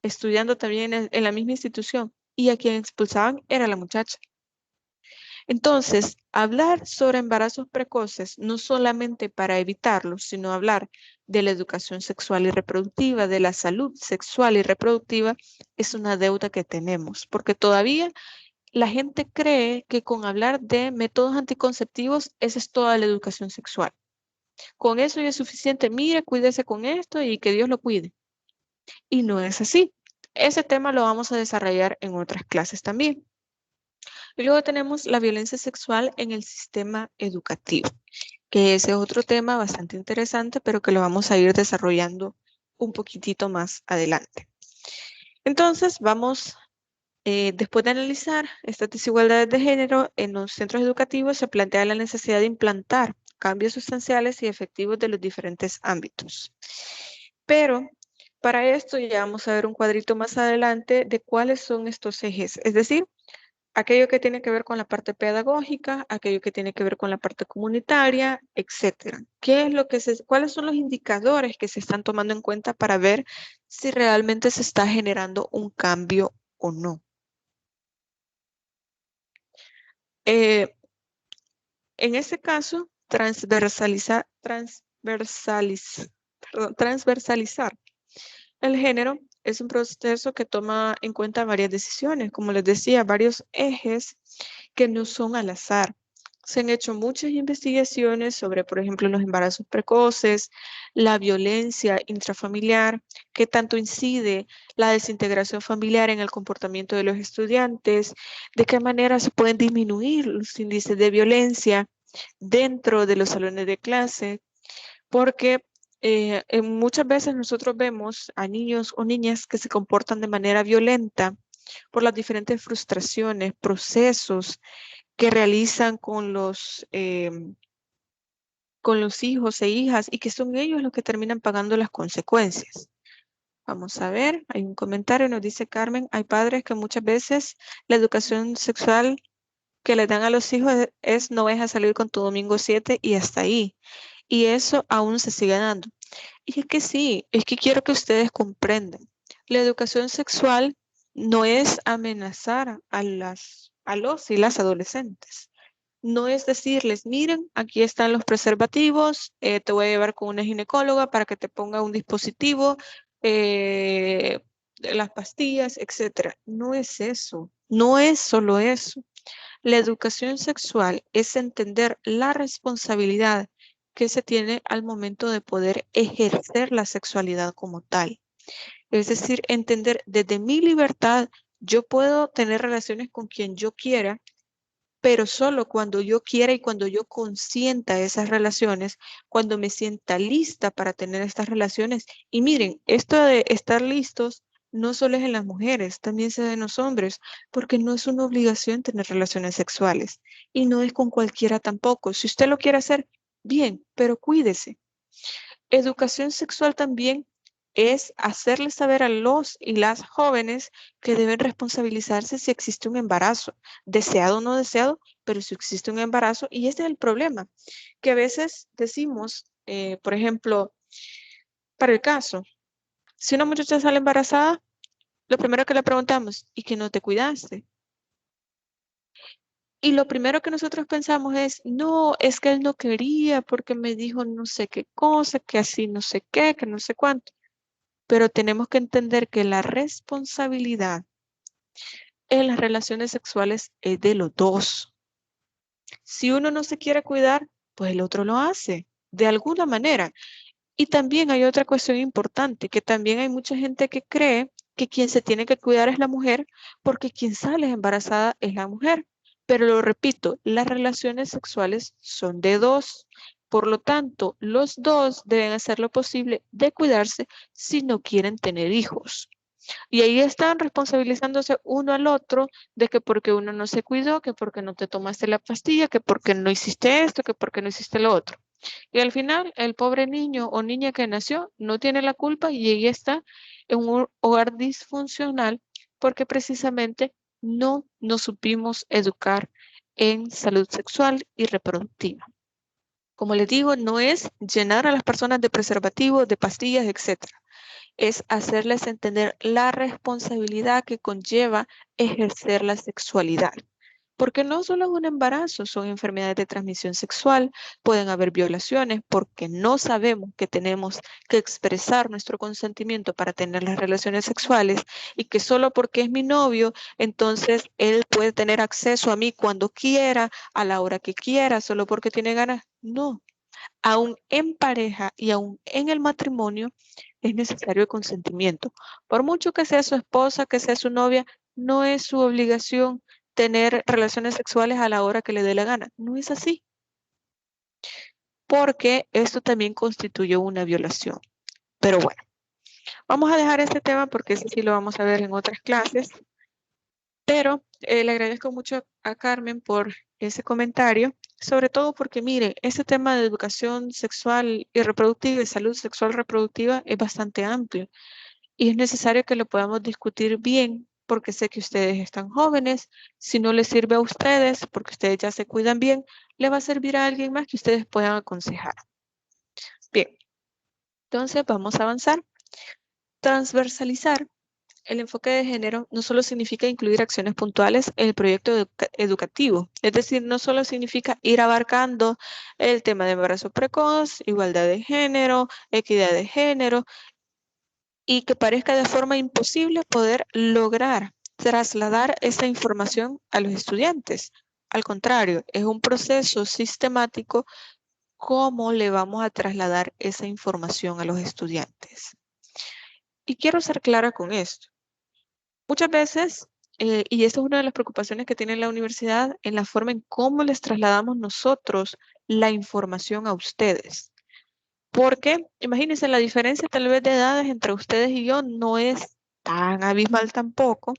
estudiando también en la misma institución, y a quien expulsaban era la muchacha. Entonces, hablar sobre embarazos precoces, no solamente para evitarlos, sino hablar de la educación sexual y reproductiva, de la salud sexual y reproductiva, es una deuda que tenemos, porque todavía la gente cree que con hablar de métodos anticonceptivos, esa es toda la educación sexual. Con eso ya es suficiente. Mire, cuídese con esto y que Dios lo cuide. Y no es así. Ese tema lo vamos a desarrollar en otras clases también. Y luego tenemos la violencia sexual en el sistema educativo, que ese es otro tema bastante interesante, pero que lo vamos a ir desarrollando un poquitito más adelante. Entonces, vamos, después de analizar estas desigualdades de género en los centros educativos, se plantea la necesidad de implantar cambios sustanciales y efectivos de los diferentes ámbitos. Pero para esto ya vamos a ver un cuadrito más adelante de cuáles son estos ejes. Es decir, aquello que tiene que ver con la parte pedagógica, aquello que tiene que ver con la parte comunitaria, etcétera. ¿Cuáles son los indicadores que se están tomando en cuenta para ver si realmente se está generando un cambio o no? En este caso, transversalizar el género es un proceso que toma en cuenta varias decisiones, como les decía, varios ejes que no son al azar. Se han hecho muchas investigaciones sobre, por ejemplo, los embarazos precoces, la violencia intrafamiliar, qué tanto incide la desintegración familiar en el comportamiento de los estudiantes, de qué manera se pueden disminuir los índices de violencia dentro de los salones de clase, porque muchas veces nosotros vemos a niños o niñas que se comportan de manera violenta por las diferentes frustraciones, procesos que realizan con los hijos e hijas y que son ellos los que terminan pagando las consecuencias. Vamos a ver, hay un comentario, nos dice Carmen, hay padres que muchas veces la educación sexual que le dan a los hijos es no vas a salir con tu domingo 7 y hasta ahí. Y eso aún se sigue dando. Y es que sí, es que quiero que ustedes comprendan. La educación sexual no es amenazar a los y las adolescentes. No es decirles, miren, aquí están los preservativos, te voy a llevar con una ginecóloga para que te ponga un dispositivo, las pastillas, etcétera. No es eso, no es solo eso. La educación sexual es entender la responsabilidad que se tiene al momento de poder ejercer la sexualidad como tal. Es decir, entender desde mi libertad, yo puedo tener relaciones con quien yo quiera, pero solo cuando yo quiera y cuando yo consienta esas relaciones, cuando me sienta lista para tener estas relaciones. Y miren, esto de estar listos no solo es en las mujeres, también se da en los hombres, porque no es una obligación tener relaciones sexuales y no es con cualquiera tampoco. Si usted lo quiere hacer, bien, pero cuídese. Educación sexual también es hacerles saber a los y las jóvenes que deben responsabilizarse si existe un embarazo, deseado o no deseado, pero si existe un embarazo, y ese es el problema, que a veces decimos, por ejemplo, para el caso, si una muchacha sale embarazada, lo primero que le preguntamos, ¿y que no te cuidaste? Y lo primero que nosotros pensamos es, no, es que él no quería porque me dijo no sé qué cosa, que así no sé qué, que no sé cuánto. Pero tenemos que entender que la responsabilidad en las relaciones sexuales es de los dos. Si uno no se quiere cuidar, pues el otro lo hace, de alguna manera. Y también hay otra cuestión importante, que también hay mucha gente que cree que quien se tiene que cuidar es la mujer, porque quien sale embarazada es la mujer. Pero lo repito, las relaciones sexuales son de dos. Por lo tanto, los dos deben hacer lo posible de cuidarse si no quieren tener hijos. Y ahí están responsabilizándose uno al otro de que porque uno no se cuidó, que porque no te tomaste la pastilla, que porque no hiciste esto, que porque no hiciste lo otro. Y al final, el pobre niño o niña que nació no tiene la culpa y ella está en un hogar disfuncional porque precisamente no nos supimos educar en salud sexual y reproductiva. Como les digo, no es llenar a las personas de preservativos, de pastillas, etcétera. Es hacerles entender la responsabilidad que conlleva ejercer la sexualidad. Porque no solo es un embarazo, son enfermedades de transmisión sexual, pueden haber violaciones, porque no sabemos que tenemos que expresar nuestro consentimiento para tener las relaciones sexuales y que solo porque es mi novio, entonces él puede tener acceso a mí cuando quiera, a la hora que quiera, solo porque tiene ganas. No, aún en pareja y aún en el matrimonio es necesario el consentimiento. Por mucho que sea su esposa, que sea su novia, no es su obligación tener relaciones sexuales a la hora que le dé la gana. No es así. Porque esto también constituye una violación. Pero bueno, vamos a dejar este tema porque ese sí lo vamos a ver en otras clases. Pero le agradezco mucho a Carmen por ese comentario sobre todo porque, mire, este tema de educación sexual y reproductiva y salud sexual reproductiva es bastante amplio y es necesario que lo podamos discutir bien porque sé que ustedes están jóvenes. Si no les sirve a ustedes, porque ustedes ya se cuidan bien, le va a servir a alguien más que ustedes puedan aconsejar. Bien, entonces vamos a avanzar. Transversalizar el enfoque de género no solo significa incluir acciones puntuales en el proyecto educativo, es decir, no solo significa ir abarcando el tema de embarazo precoz, igualdad de género, equidad de género, y que parezca de forma imposible poder lograr trasladar esa información a los estudiantes. Al contrario, es un proceso sistemático cómo le vamos a trasladar esa información a los estudiantes. Y quiero ser clara con esto. Muchas veces, y esta es una de las preocupaciones que tiene la universidad, en la forma en cómo les trasladamos nosotros la información a ustedes. Porque, imagínense, la diferencia tal vez de edades entre ustedes y yo no es tan abismal tampoco,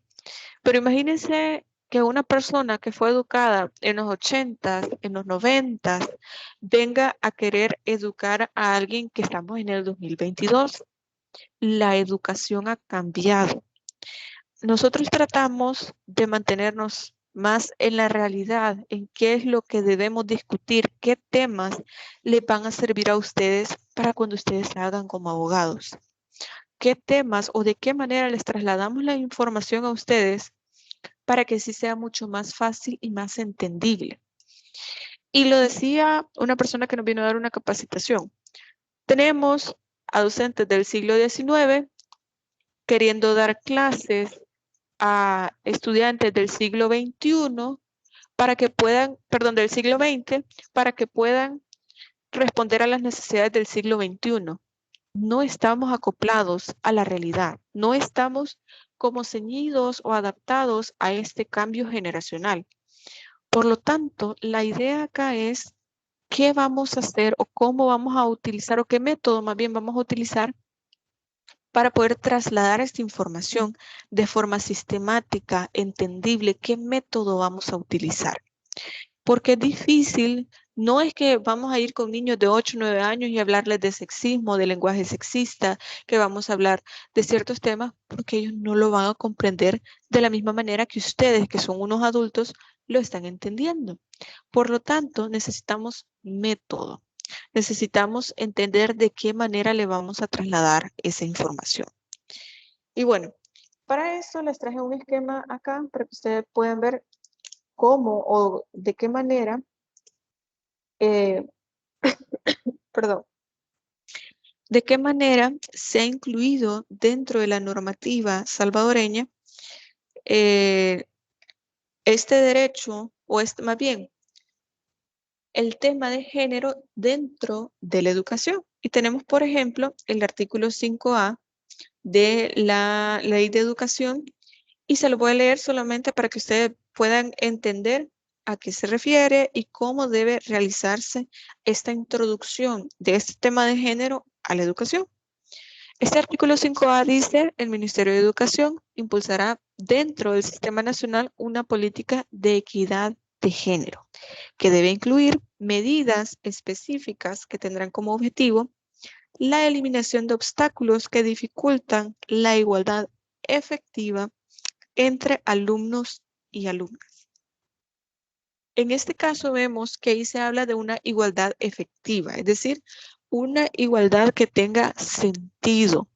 pero imagínense que una persona que fue educada en los 80, en los 90, venga a querer educar a alguien que estamos en el 2022. La educación ha cambiado. Nosotros tratamos de mantenernos más en la realidad, en qué es lo que debemos discutir, qué temas les van a servir a ustedes para cuando ustedes se hagan como abogados. ¿Qué temas o de qué manera les trasladamos la información a ustedes para que sí sea mucho más fácil y más entendible? Y lo decía una persona que nos vino a dar una capacitación. Tenemos a docentes del siglo XIX queriendo dar clases a estudiantes del siglo XXI para que puedan, perdón, del siglo XX, para que puedan responder a las necesidades del siglo XXI. No estamos acoplados a la realidad, no estamos como ceñidos o adaptados a este cambio generacional. Por lo tanto, la idea acá es qué vamos a hacer o cómo vamos a utilizar o qué método más bien vamos a utilizar para poder trasladar esta información de forma sistemática, entendible, qué método vamos a utilizar. Porque es difícil, no es que vamos a ir con niños de 8 o 9 años y hablarles de sexismo, de lenguaje sexista, que vamos a hablar de ciertos temas, porque ellos no lo van a comprender de la misma manera que ustedes, que son unos adultos, lo están entendiendo. Por lo tanto, necesitamos método. Necesitamos entender de qué manera le vamos a trasladar esa información. Y bueno, para esto les traje un esquema acá para que ustedes puedan ver cómo o de qué manera, perdón, de qué manera se ha incluido dentro de la normativa salvadoreña este derecho, o más bien, el tema de género dentro de la educación. Y tenemos, por ejemplo, el artículo 5A de la Ley de Educación, y se lo voy a leer solamente para que ustedes puedan entender a qué se refiere y cómo debe realizarse esta introducción de este tema de género a la educación. Este artículo 5A dice: el Ministerio de Educación impulsará dentro del Sistema Nacional una política de equidad de género, que debe incluir medidas específicas que tendrán como objetivo la eliminación de obstáculos que dificultan la igualdad efectiva entre alumnos y alumnas. En este caso vemos que ahí se habla de una igualdad efectiva, es decir, una igualdad que tenga sentido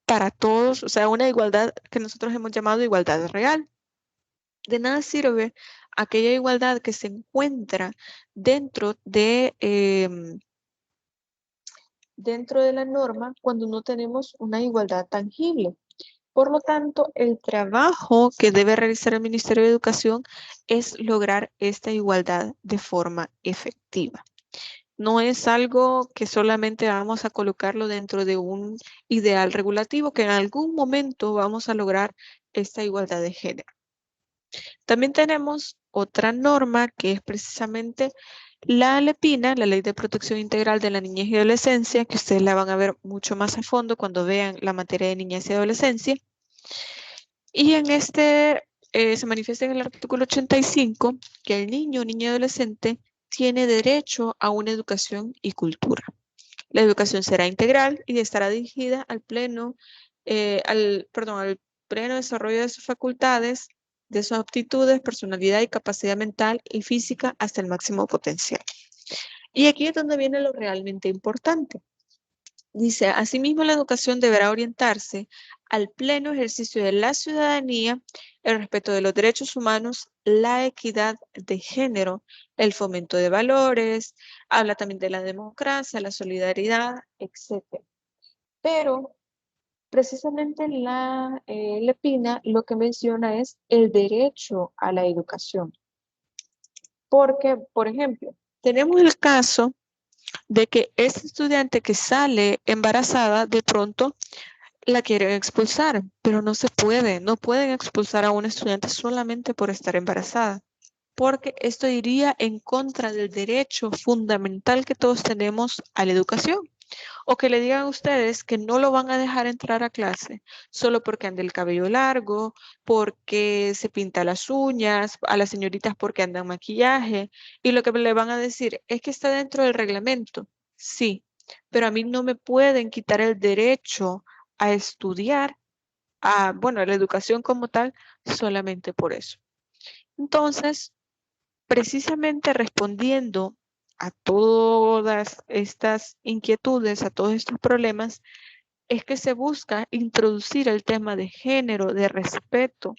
para todos, o sea, una igualdad que nosotros hemos llamado igualdad real. De nada sirve aquella igualdad que se encuentra dentro de la norma cuando no tenemos una igualdad tangible. Por lo tanto, el trabajo que debe realizar el Ministerio de Educación es lograr esta igualdad de forma efectiva. No es algo que solamente vamos a colocarlo dentro de un ideal regulativo, que en algún momento vamos a lograr esta igualdad de género. También tenemos otra norma que es precisamente la LEPINA, la Ley de Protección Integral de la Niñez y Adolescencia, que ustedes la van a ver mucho más a fondo cuando vean la materia de niñez y adolescencia. Y en este se manifiesta en el artículo 85 que el niño o niña adolescente tiene derecho a una educación y cultura. La educación será integral y estará dirigida al pleno desarrollo de sus facultades, de sus aptitudes, personalidad y capacidad mental y física hasta el máximo potencial. Y aquí es donde viene lo realmente importante. Dice, asimismo, la educación deberá orientarse al pleno ejercicio de la ciudadanía, el respeto de los derechos humanos, la equidad de género, el fomento de valores, habla también de la democracia, la solidaridad, etc. Pero precisamente la Lepina lo que menciona es el derecho a la educación. Porque, por ejemplo, tenemos el caso de que esta estudiante que sale embarazada, de pronto la quieren expulsar, pero no se puede, no pueden expulsar a una estudiante solamente por estar embarazada, porque esto iría en contra del derecho fundamental que todos tenemos a la educación. O que le digan a ustedes que no lo van a dejar entrar a clase solo porque anda el cabello largo, porque se pinta las uñas, a las señoritas porque andan maquillaje, y lo que le van a decir es que está dentro del reglamento. Sí, pero a mí no me pueden quitar el derecho a estudiar, a la educación como tal, solamente por eso. Entonces, precisamente respondiendo a todas estas inquietudes, a todos estos problemas, es que se busca introducir el tema de género, de respeto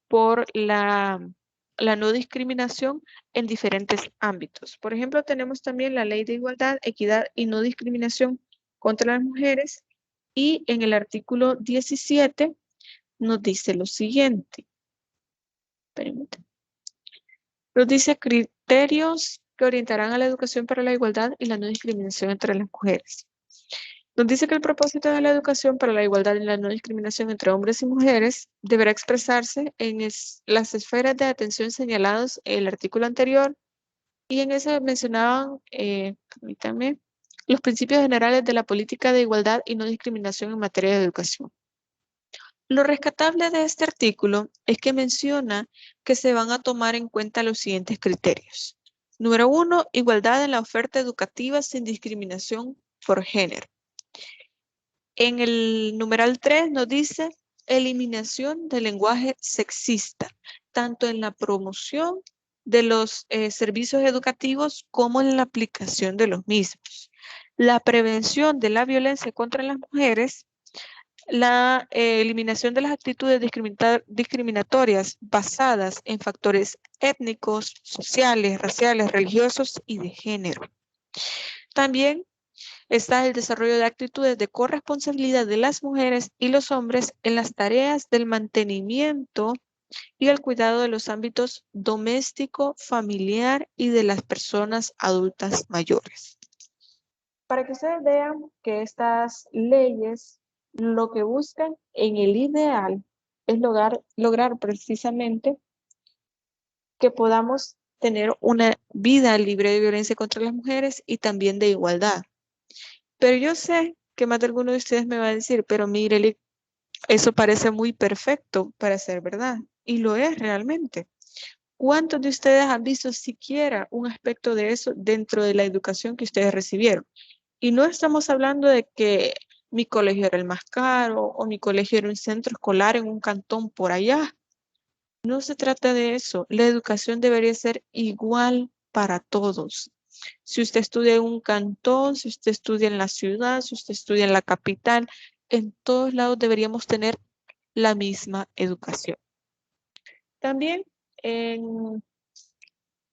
por la no discriminación en diferentes ámbitos. Por ejemplo, tenemos también la Ley de Igualdad, Equidad y No Discriminación contra las Mujeres, y en el artículo 17 nos dice lo siguiente. Permítanme. Nos dice criterios que orientarán a la educación para la igualdad y la no discriminación entre las mujeres. Nos dice que el propósito de la educación para la igualdad y la no discriminación entre hombres y mujeres deberá expresarse en las esferas de atención señaladas en el artículo anterior, y en ese mencionaban, permítanme, los principios generales de la política de igualdad y no discriminación en materia de educación. Lo rescatable de este artículo es que menciona que se van a tomar en cuenta los siguientes criterios. Número 1, igualdad en la oferta educativa sin discriminación por género. En el numeral 3 nos dice eliminación del lenguaje sexista, tanto en la promoción de los servicios educativos como en la aplicación de los mismos. La prevención de la violencia contra las mujeres, la eliminación de las actitudes discriminatorias basadas en factores étnicos, sociales, raciales, religiosos y de género. También está el desarrollo de actitudes de corresponsabilidad de las mujeres y los hombres en las tareas del mantenimiento y el cuidado de los ámbitos doméstico, familiar y de las personas adultas mayores. Para que ustedes vean que estas leyes lo que buscan en el ideal es lograr precisamente que podamos tener una vida libre de violencia contra las mujeres y también de igualdad. Pero yo sé que más de alguno de ustedes me va a decir, pero mire, eso parece muy perfecto para ser verdad. Y lo es realmente. ¿Cuántos de ustedes han visto siquiera un aspecto de eso dentro de la educación que ustedes recibieron? Y no estamos hablando de que mi colegio era el más caro o mi colegio era un centro escolar en un cantón por allá. No se trata de eso. La educación debería ser igual para todos. Si usted estudia en un cantón, si usted estudia en la ciudad, si usted estudia en la capital, en todos lados deberíamos tener la misma educación. También en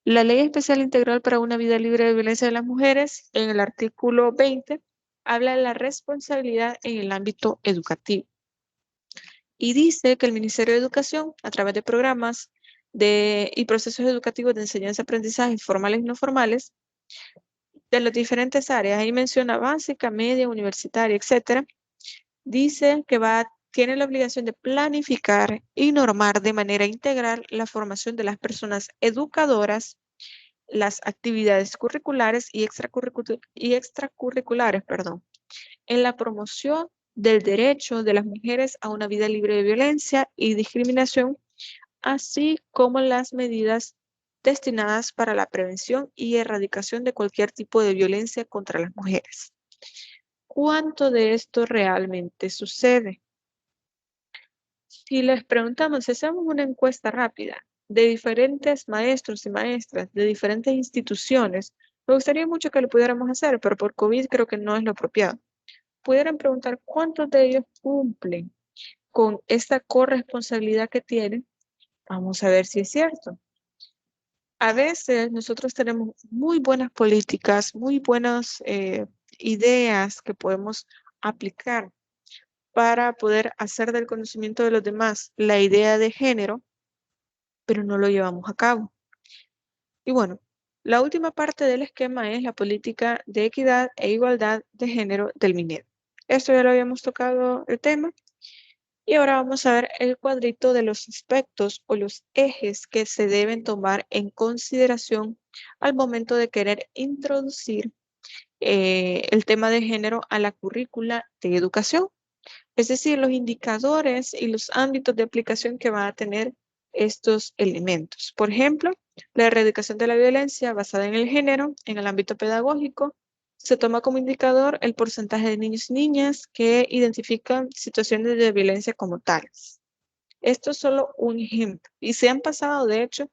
la Ley Especial Integral para una Vida Libre de Violencia de las Mujeres, en el artículo 20, habla de la responsabilidad en el ámbito educativo. Y dice que el Ministerio de Educación, a través de programas y procesos educativos de enseñanza-aprendizaje formales y no formales, de las diferentes áreas, ahí menciona básica, media, universitaria, etcétera, dice que tiene la obligación de planificar y normar de manera integral la formación de las personas educadoras, las actividades curriculares y extracurriculares, en la promoción del derecho de las mujeres a una vida libre de violencia y discriminación, así como las medidas destinadas para la prevención y erradicación de cualquier tipo de violencia contra las mujeres. ¿Cuánto de esto realmente sucede? Si les preguntamos, si hacemos una encuesta rápida de diferentes maestros y maestras de diferentes instituciones, me gustaría mucho que lo pudiéramos hacer, pero por COVID creo que no es lo apropiado. Pudieran preguntar cuántos de ellos cumplen con esta corresponsabilidad que tienen. Vamos a ver si es cierto. A veces nosotros tenemos muy buenas políticas, muy buenas ideas que podemos aplicar para poder hacer del conocimiento de los demás la idea de género, pero no lo llevamos a cabo. Y bueno, la última parte del esquema es la política de equidad e igualdad de género del MINED. Esto ya lo habíamos tocado el tema. Y ahora vamos a ver el cuadrito de los aspectos o los ejes que se deben tomar en consideración al momento de querer introducir el tema de género a la currícula de educación. Es decir, los indicadores y los ámbitos de aplicación que van a tener estos elementos. Por ejemplo, la erradicación de la violencia basada en el género en el ámbito pedagógico. Se toma como indicador el porcentaje de niños y niñas que identifican situaciones de violencia como tales. Esto es solo un ejemplo. Y se han pasado, de hecho,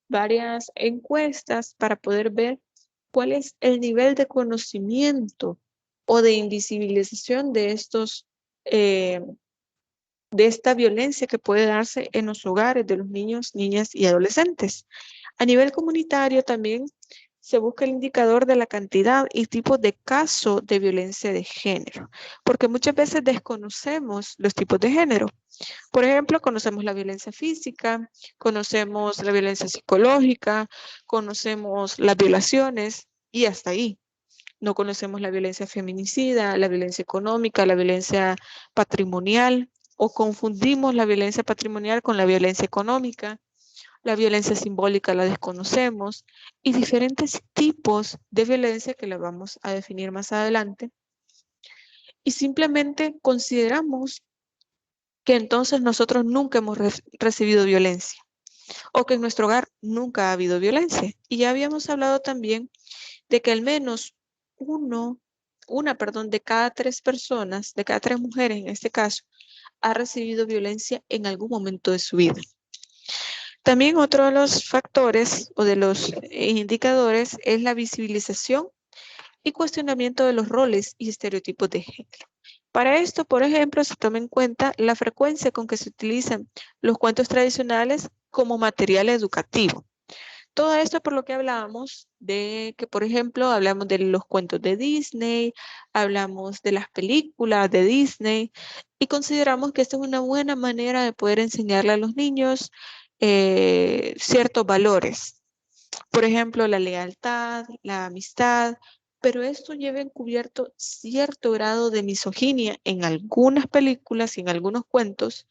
varias encuestas para poder ver cuál es el nivel de conocimiento o de invisibilización de de esta violencia que puede darse en los hogares de los niños, niñas y adolescentes. A nivel comunitario también se busca el indicador de la cantidad y tipo de caso de violencia de género, porque muchas veces desconocemos los tipos de género. Por ejemplo, conocemos la violencia física, conocemos la violencia psicológica, conocemos las violaciones y hasta ahí. No conocemos la violencia feminicida, la violencia económica, la violencia patrimonial, o confundimos la violencia patrimonial con la violencia económica. La violencia simbólica la desconocemos y diferentes tipos de violencia que la vamos a definir más adelante. Y simplemente consideramos que entonces nosotros nunca hemos recibido violencia o que en nuestro hogar nunca ha habido violencia. Y ya habíamos hablado también de que al menos una de cada 3 personas, de cada 3 mujeres en este caso, ha recibido violencia en algún momento de su vida. También otro de los factores o de los indicadores es la visibilización y cuestionamiento de los roles y estereotipos de género. Para esto, por ejemplo, se toma en cuenta la frecuencia con que se utilizan los cuentos tradicionales como material educativo. Todo esto por lo que hablábamos de que, por ejemplo, hablamos de los cuentos de Disney, hablamos de las películas de Disney y consideramos que esta es una buena manera de poder enseñarle a los niños ciertos valores. Por ejemplo, la lealtad, la amistad, pero esto lleva encubierto cierto grado de misoginia en algunas películas y en algunos cuentos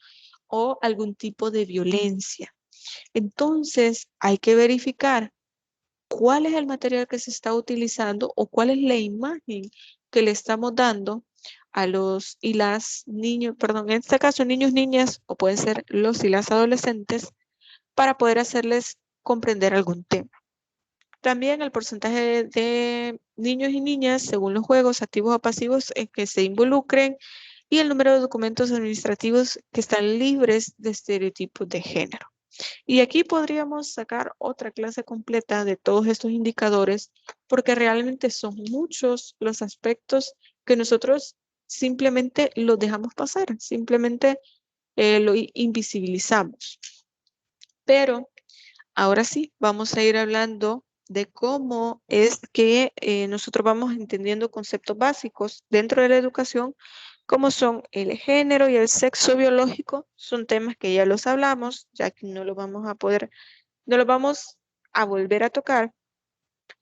o algún tipo de violencia. Entonces, hay que verificar cuál es el material que se está utilizando o cuál es la imagen que le estamos dando a los y las niños, perdón, en este caso niños, niñas o pueden ser los y las adolescentes para poder hacerles comprender algún tema. También el porcentaje de niños y niñas según los juegos activos o pasivos en que se involucren y el número de documentos administrativos que están libres de estereotipos de género. Y aquí podríamos sacar otra clase completa de todos estos indicadores porque realmente son muchos los aspectos que nosotros simplemente los dejamos pasar, simplemente lo invisibilizamos. Pero ahora sí, vamos a ir hablando de cómo es que nosotros vamos entendiendo conceptos básicos dentro de la educación, como son el género y el sexo biológico. Son temas que ya los hablamos, ya que no los vamos a volver a tocar,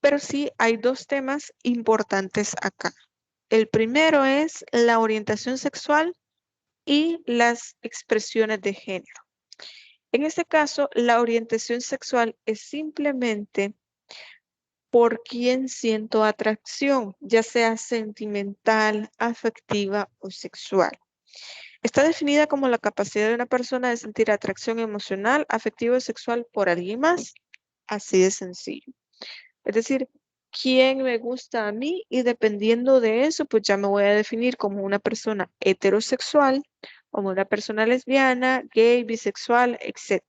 pero sí hay 2 temas importantes acá. El primero es la orientación sexual y las expresiones de género. En este caso, la orientación sexual es simplemente por quién siento atracción, ya sea sentimental, afectiva o sexual. Está definida como la capacidad de una persona de sentir atracción emocional, afectiva o sexual por alguien más. Así de sencillo. Es decir, quién me gusta a mí y dependiendo de eso, pues ya me voy a definir como una persona heterosexual, como una persona lesbiana, gay, bisexual, etc.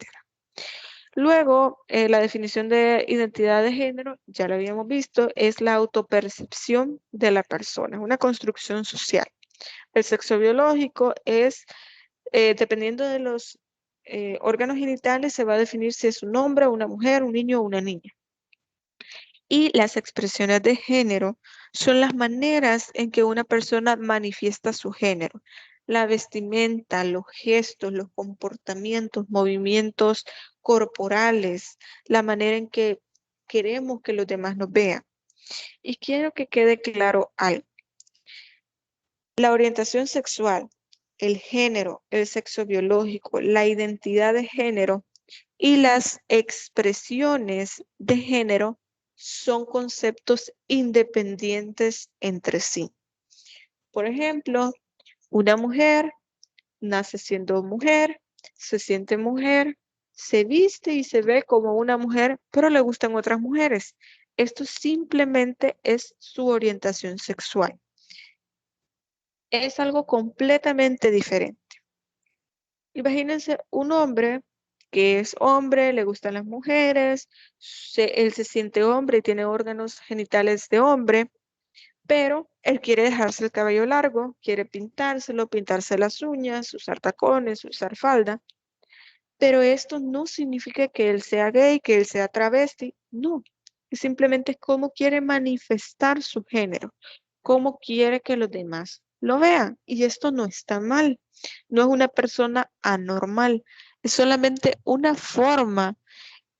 Luego, la definición de identidad de género, ya lo habíamos visto, es la autopercepción de la persona, es una construcción social. El sexo biológico es, dependiendo de los órganos genitales, se va a definir si es un hombre, una mujer, un niño o una niña. Y las expresiones de género son las maneras en que una persona manifiesta su género. La vestimenta, los gestos, los comportamientos, movimientos corporales, la manera en que queremos que los demás nos vean. Y quiero que quede claro algo. La orientación sexual, el género, el sexo biológico, la identidad de género y las expresiones de género son conceptos independientes entre sí. Por ejemplo, una mujer nace siendo mujer, se siente mujer, se viste y se ve como una mujer, pero le gustan otras mujeres. Esto simplemente es su orientación sexual. Es algo completamente diferente. Imagínense un hombre que es hombre, le gustan las mujeres, él se siente hombre y tiene órganos genitales de hombre, pero él quiere dejarse el cabello largo, quiere pintárselo, pintarse las uñas, usar tacones, usar falda, pero esto no significa que él sea gay, que él sea travesti, no, simplemente es cómo quiere manifestar su género, cómo quiere que los demás lo vean, y esto no está mal, no es una persona anormal, es solamente una forma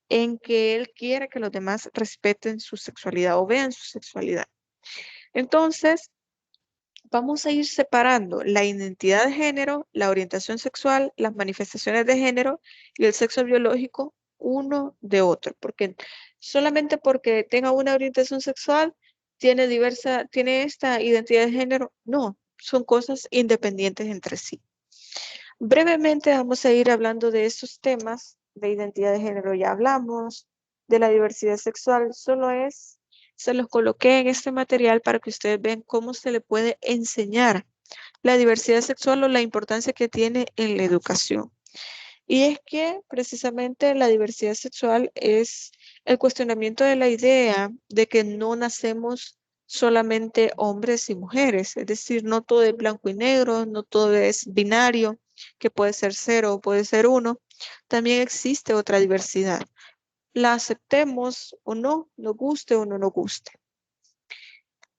en que él quiere que los demás respeten su sexualidad o vean su sexualidad. Entonces, vamos a ir separando la identidad de género, la orientación sexual, las manifestaciones de género y el sexo biológico uno de otro, porque solamente porque tenga una orientación sexual tiene esta identidad de género, no, son cosas independientes entre sí. Brevemente vamos a ir hablando de estos temas de identidad de género, ya hablamos de la diversidad sexual, se los coloqué en este material para que ustedes vean cómo se le puede enseñar la diversidad sexual o la importancia que tiene en la educación. Y es que precisamente la diversidad sexual es el cuestionamiento de la idea de que no nacemos solamente hombres y mujeres, es decir, no todo es blanco y negro, no todo es binario, que puede ser 0 o puede ser 1, también existe otra diversidad. La aceptemos o no, nos guste o no nos guste.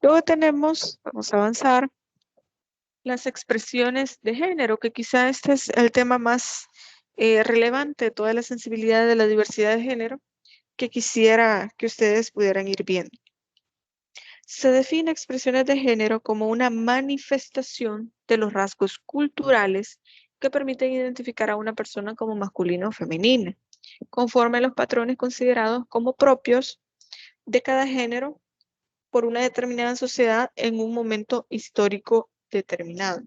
Luego tenemos, vamos a avanzar, las expresiones de género, que quizá este es el tema más relevante de toda la sensibilidad de la diversidad de género que quisiera que ustedes pudieran ir viendo. Se define expresiones de género como una manifestación de los rasgos culturales que permiten identificar a una persona como masculina o femenina, conforme a los patrones considerados como propios de cada género por una determinada sociedad en un momento histórico determinado.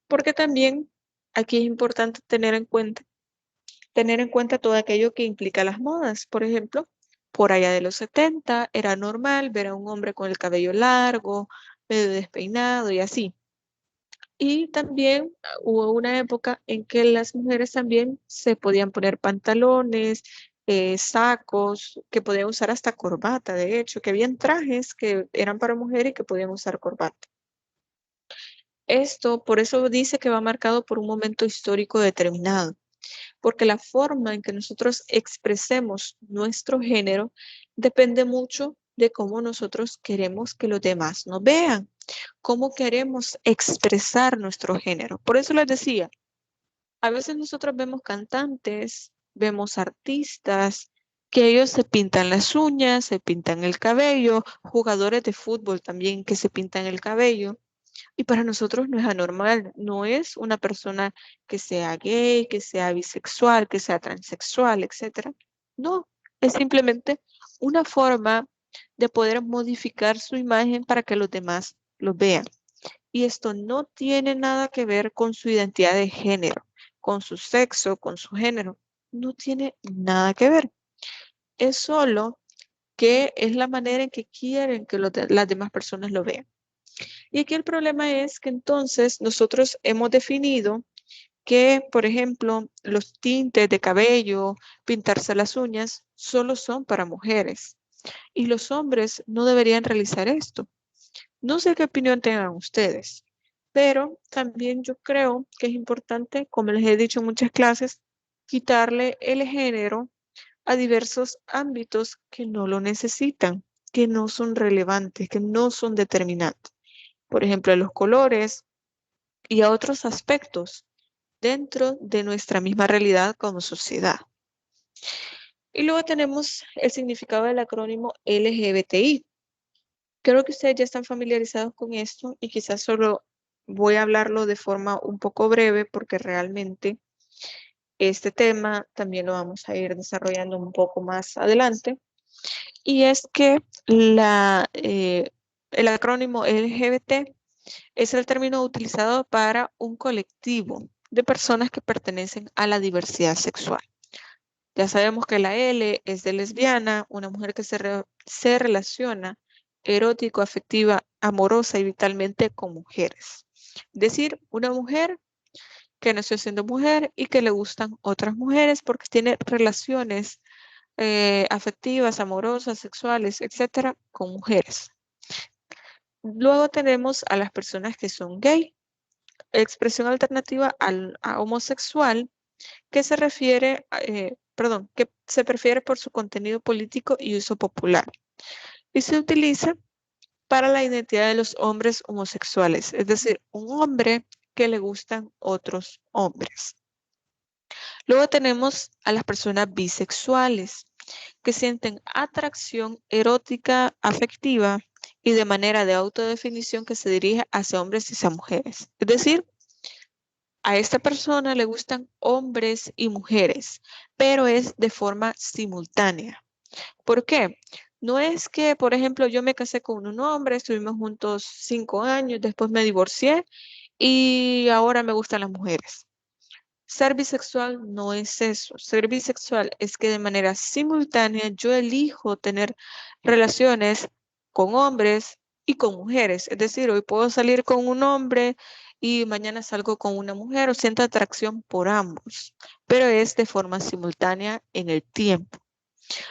Porque también aquí es importante tener en cuenta todo aquello que implica las modas. Por ejemplo, por allá de los 70 era normal ver a un hombre con el cabello largo, medio despeinado y así. Y también hubo una época en que las mujeres también se podían poner pantalones, sacos, que podían usar hasta corbata, de hecho, que habían trajes que eran para mujeres y que podían usar corbata. Esto, por eso dice que va marcado por un momento histórico determinado, porque la forma en que nosotros expresemos nuestro género depende mucho de cómo nosotros queremos que los demás nos vean, cómo queremos expresar nuestro género. Por eso les decía, a veces nosotros vemos cantantes, vemos artistas, que ellos se pintan las uñas, se pintan el cabello, jugadores de fútbol también que se pintan el cabello. Y para nosotros no es anormal, no es una persona que sea gay, que sea bisexual, que sea transexual, etc. No, es simplemente una forma de poder modificar su imagen para que los demás lo vean. Y esto no tiene nada que ver con su identidad de género, con su sexo, con su género. No tiene nada que ver. es solo que es la manera en que quieren que las demás personas lo vean. Y aquí el problema es que entonces nosotros hemos definido que, por ejemplo, los tintes de cabello, pintarse las uñas, solo son para mujeres. Y los hombres no deberían realizar esto. No sé qué opinión tengan ustedes, pero también yo creo que es importante, como les he dicho en muchas clases, quitarle el género a diversos ámbitos que no lo necesitan, que no son relevantes, que no son determinantes. Por ejemplo, a los colores y a otros aspectos dentro de nuestra misma realidad como sociedad. Y luego tenemos el significado del acrónimo LGBTI. Creo que ustedes ya están familiarizados con esto y quizás solo voy a hablarlo de forma un poco breve porque realmente este tema también lo vamos a ir desarrollando un poco más adelante. Y es que el acrónimo LGBT es el término utilizado para un colectivo de personas que pertenecen a la diversidad sexual. Ya sabemos que la L es de lesbiana, una mujer que se relaciona erótico, afectiva, amorosa y vitalmente con mujeres. Es decir, una mujer que nació siendo mujer y que le gustan otras mujeres porque tiene relaciones afectivas, amorosas, sexuales, etcétera, con mujeres. Luego tenemos a las personas que son gay, expresión alternativa a homosexual, que se refiere, que se prefiere por su contenido político y uso popular. Y se utiliza para la identidad de los hombres homosexuales, es decir, un hombre que le gustan otros hombres. Luego tenemos a las personas bisexuales, que sienten atracción erótica, afectiva y de manera de autodefinición que se dirige hacia hombres y hacia mujeres. Es decir, a esta persona le gustan hombres y mujeres, pero es de forma simultánea. ¿Por qué? No es que, por ejemplo, yo me casé con un hombre, estuvimos juntos 5 años, después me divorcié y ahora me gustan las mujeres. Ser bisexual no es eso. Ser bisexual es que de manera simultánea yo elijo tener relaciones con hombres y con mujeres. Es decir, hoy puedo salir con un hombre y mañana salgo con una mujer o siento atracción por ambos, pero es de forma simultánea en el tiempo.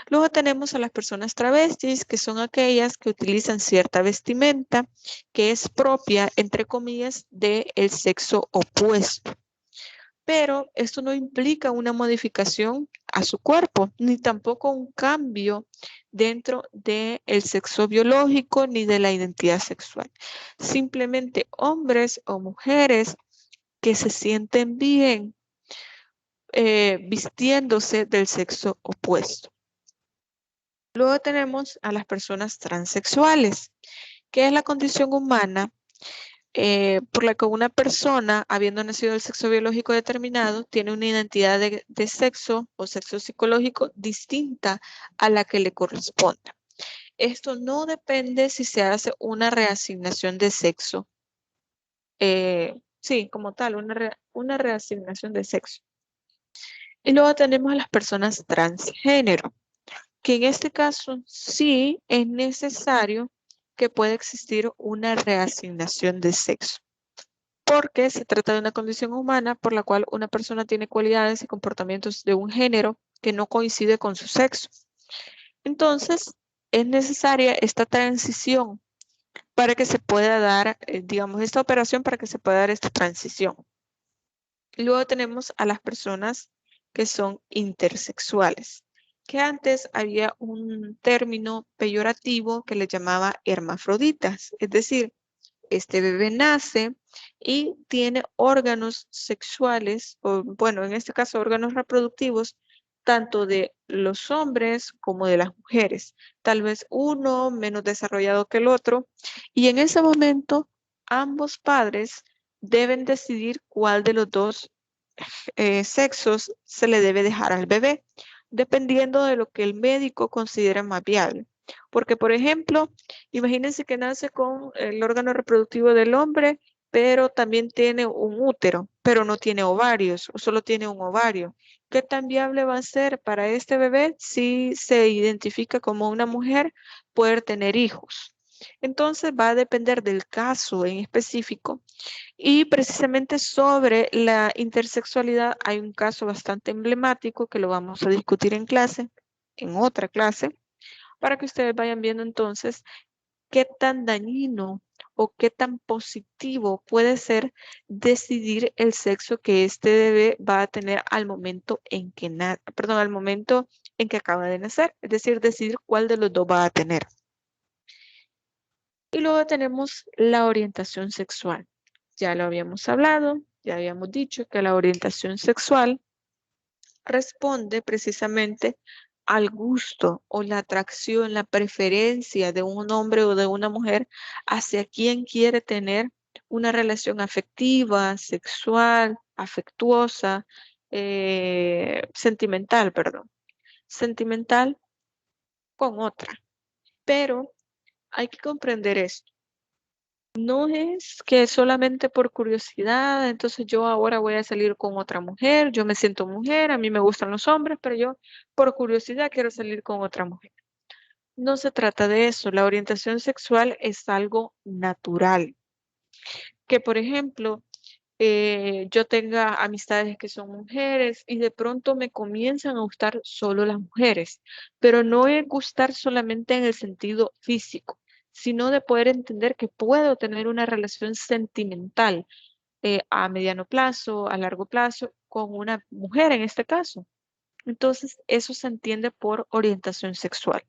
Luego tenemos a las personas travestis, que son aquellas que utilizan cierta vestimenta que es propia, entre comillas, del sexo opuesto. Pero esto no implica una modificación a su cuerpo, ni tampoco un cambio dentro del sexo biológico ni de la identidad sexual. Simplemente hombres o mujeres que se sienten bien vistiéndose del sexo opuesto. Luego tenemos a las personas transexuales, que es la condición humana por la que una persona, habiendo nacido del sexo biológico determinado, tiene una identidad de sexo o sexo psicológico distinta a la que le corresponda. Esto no depende si se hace una reasignación de sexo. Sí, como tal, una reasignación de sexo. Y luego tenemos a las personas transgénero, que en este caso sí es necesario que pueda existir una reasignación de sexo, porque se trata de una condición humana por la cual una persona tiene cualidades y comportamientos de un género que no coincide con su sexo. Entonces, es necesaria esta transición para que se pueda dar, digamos, esta operación para que se pueda dar esta transición. Luego tenemos a las personas que son intersexuales, que antes había un término peyorativo que le llamaba hermafroditas, es decir, este bebé nace y tiene órganos sexuales, o bueno, en este caso órganos reproductivos, tanto de los hombres como de las mujeres. Tal vez uno menos desarrollado que el otro. Y en ese momento, ambos padres deben decidir cuál de los dos sexos se le debe dejar al bebé, dependiendo de lo que el médico considere más viable. Porque, por ejemplo, imagínense que nace con el órgano reproductivo del hombre, pero también tiene un útero. pero no tiene ovarios o solo tiene un ovario. ¿Qué tan viable va a ser para este bebé si se identifica como una mujer poder tener hijos? Entonces va a depender del caso en específico y precisamente sobre la intersexualidad hay un caso bastante emblemático que lo vamos a discutir en clase, en otra clase, para que ustedes vayan viendo entonces qué tan dañino o qué tan positivo puede ser decidir el sexo que este bebé va a tener al momento en que al momento en que acaba de nacer, es decir, decidir cuál de los dos va a tener. Y luego tenemos la orientación sexual. Ya lo habíamos hablado, ya habíamos dicho que la orientación sexual responde precisamente al gusto o la atracción, la preferencia de un hombre o de una mujer hacia quien quiere tener una relación afectiva, sexual, afectuosa, sentimental, perdón, sentimental con otra. Pero hay que comprender esto. No es que solamente por curiosidad, entonces yo ahora voy a salir con otra mujer, yo me siento mujer, a mí me gustan los hombres, pero yo por curiosidad quiero salir con otra mujer. No se trata de eso, la orientación sexual es algo natural. Que por ejemplo, yo tenga amistades que son mujeres y de pronto me comienzan a gustar solo las mujeres, pero no es gustar solamente en el sentido físico, sino de poder entender que puedo tener una relación sentimental a mediano plazo, a largo plazo, con una mujer en este caso. Entonces, eso se entiende por orientación sexual.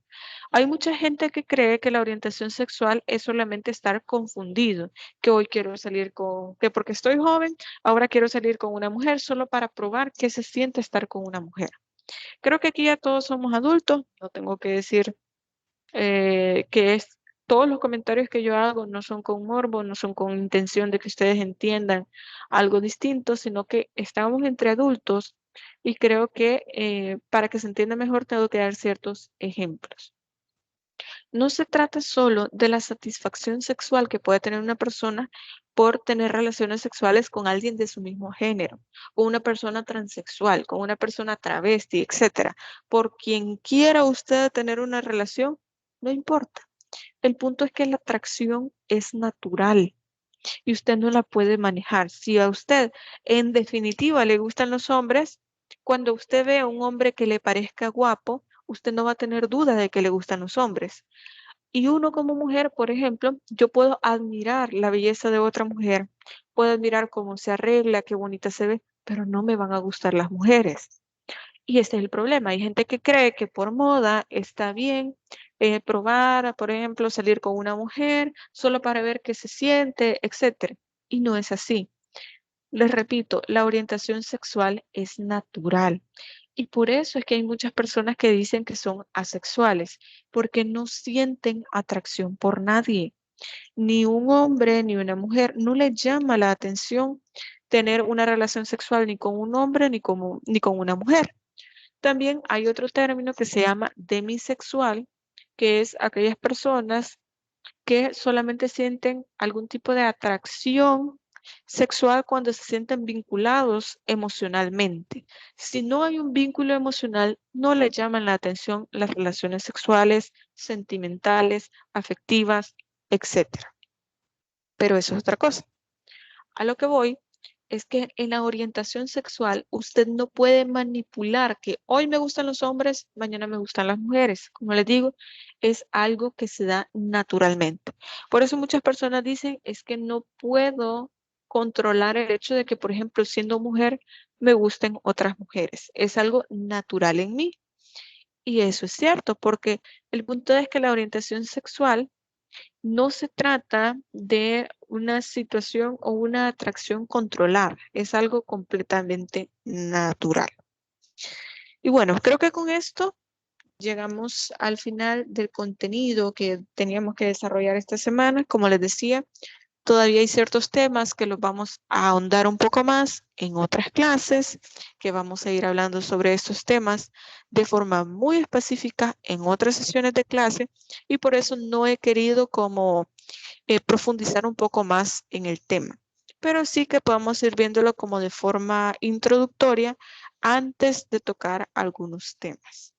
Hay mucha gente que cree que la orientación sexual es solamente estar confundido, que hoy quiero salir que porque estoy joven, ahora quiero salir con una mujer solo para probar qué se siente estar con una mujer. Creo que aquí ya todos somos adultos, no tengo que decir todos los comentarios que yo hago no son con morbo, no son con intención de que ustedes entiendan algo distinto, sino que estamos entre adultos y creo que para que se entienda mejor tengo que dar ciertos ejemplos. No se trata solo de la satisfacción sexual que puede tener una persona por tener relaciones sexuales con alguien de su mismo género, con una persona transexual, con una persona travesti, etcétera. Por quien quiera usted tener una relación, no importa. El punto es que la atracción es natural y usted no la puede manejar. Si a usted en definitiva le gustan los hombres, cuando usted ve a un hombre que le parezca guapo, usted no va a tener duda de que le gustan los hombres. Y uno como mujer, por ejemplo, yo puedo admirar la belleza de otra mujer, puedo admirar cómo se arregla, qué bonita se ve, pero no me van a gustar las mujeres. Y ese es el problema. Hay gente que cree que por moda está bien probar, por ejemplo, salir con una mujer solo para ver qué se siente, etcétera. Y no es así. Les repito, la orientación sexual es natural. Y por eso es que hay muchas personas que dicen que son asexuales, porque no sienten atracción por nadie. Ni un hombre ni una mujer no les llama la atención tener una relación sexual ni con un hombre ni con una mujer. También hay otro término que se llama demisexual, que es aquellas personas que solamente sienten algún tipo de atracción sexual cuando se sienten vinculados emocionalmente. Si no hay un vínculo emocional, no le llaman la atención las relaciones sexuales, sentimentales, afectivas, etcétera. Pero eso es otra cosa. A lo que voy es que en la orientación sexual usted no puede manipular que hoy me gustan los hombres, mañana me gustan las mujeres. Como les digo, es algo que se da naturalmente. Por eso muchas personas dicen es que no puedo controlar el hecho de que, por ejemplo, siendo mujer, me gusten otras mujeres. Es algo natural en mí. Y eso es cierto, porque el punto es que la orientación sexual no se trata de una situación o una atracción controlada, es algo completamente natural. Y bueno, creo que con esto llegamos al final del contenido que teníamos que desarrollar esta semana. Como les decía, todavía hay ciertos temas que los vamos a ahondar un poco más en otras clases, que vamos a ir hablando sobre estos temas de forma muy específica en otras sesiones de clase y por eso no he querido como profundizar un poco más en el tema. pero sí que podamos ir viéndolo como de forma introductoria antes de tocar algunos temas.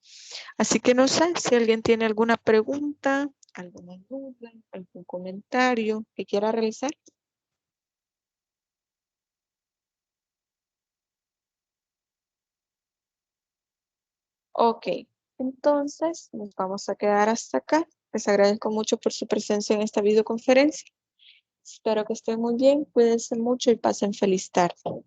Así que no sé si alguien tiene alguna pregunta, alguna duda, algún comentario que quiera realizar. Ok, entonces nos vamos a quedar hasta acá. Les agradezco mucho por su presencia en esta videoconferencia. Espero que estén muy bien, cuídense mucho y pasen feliz tarde.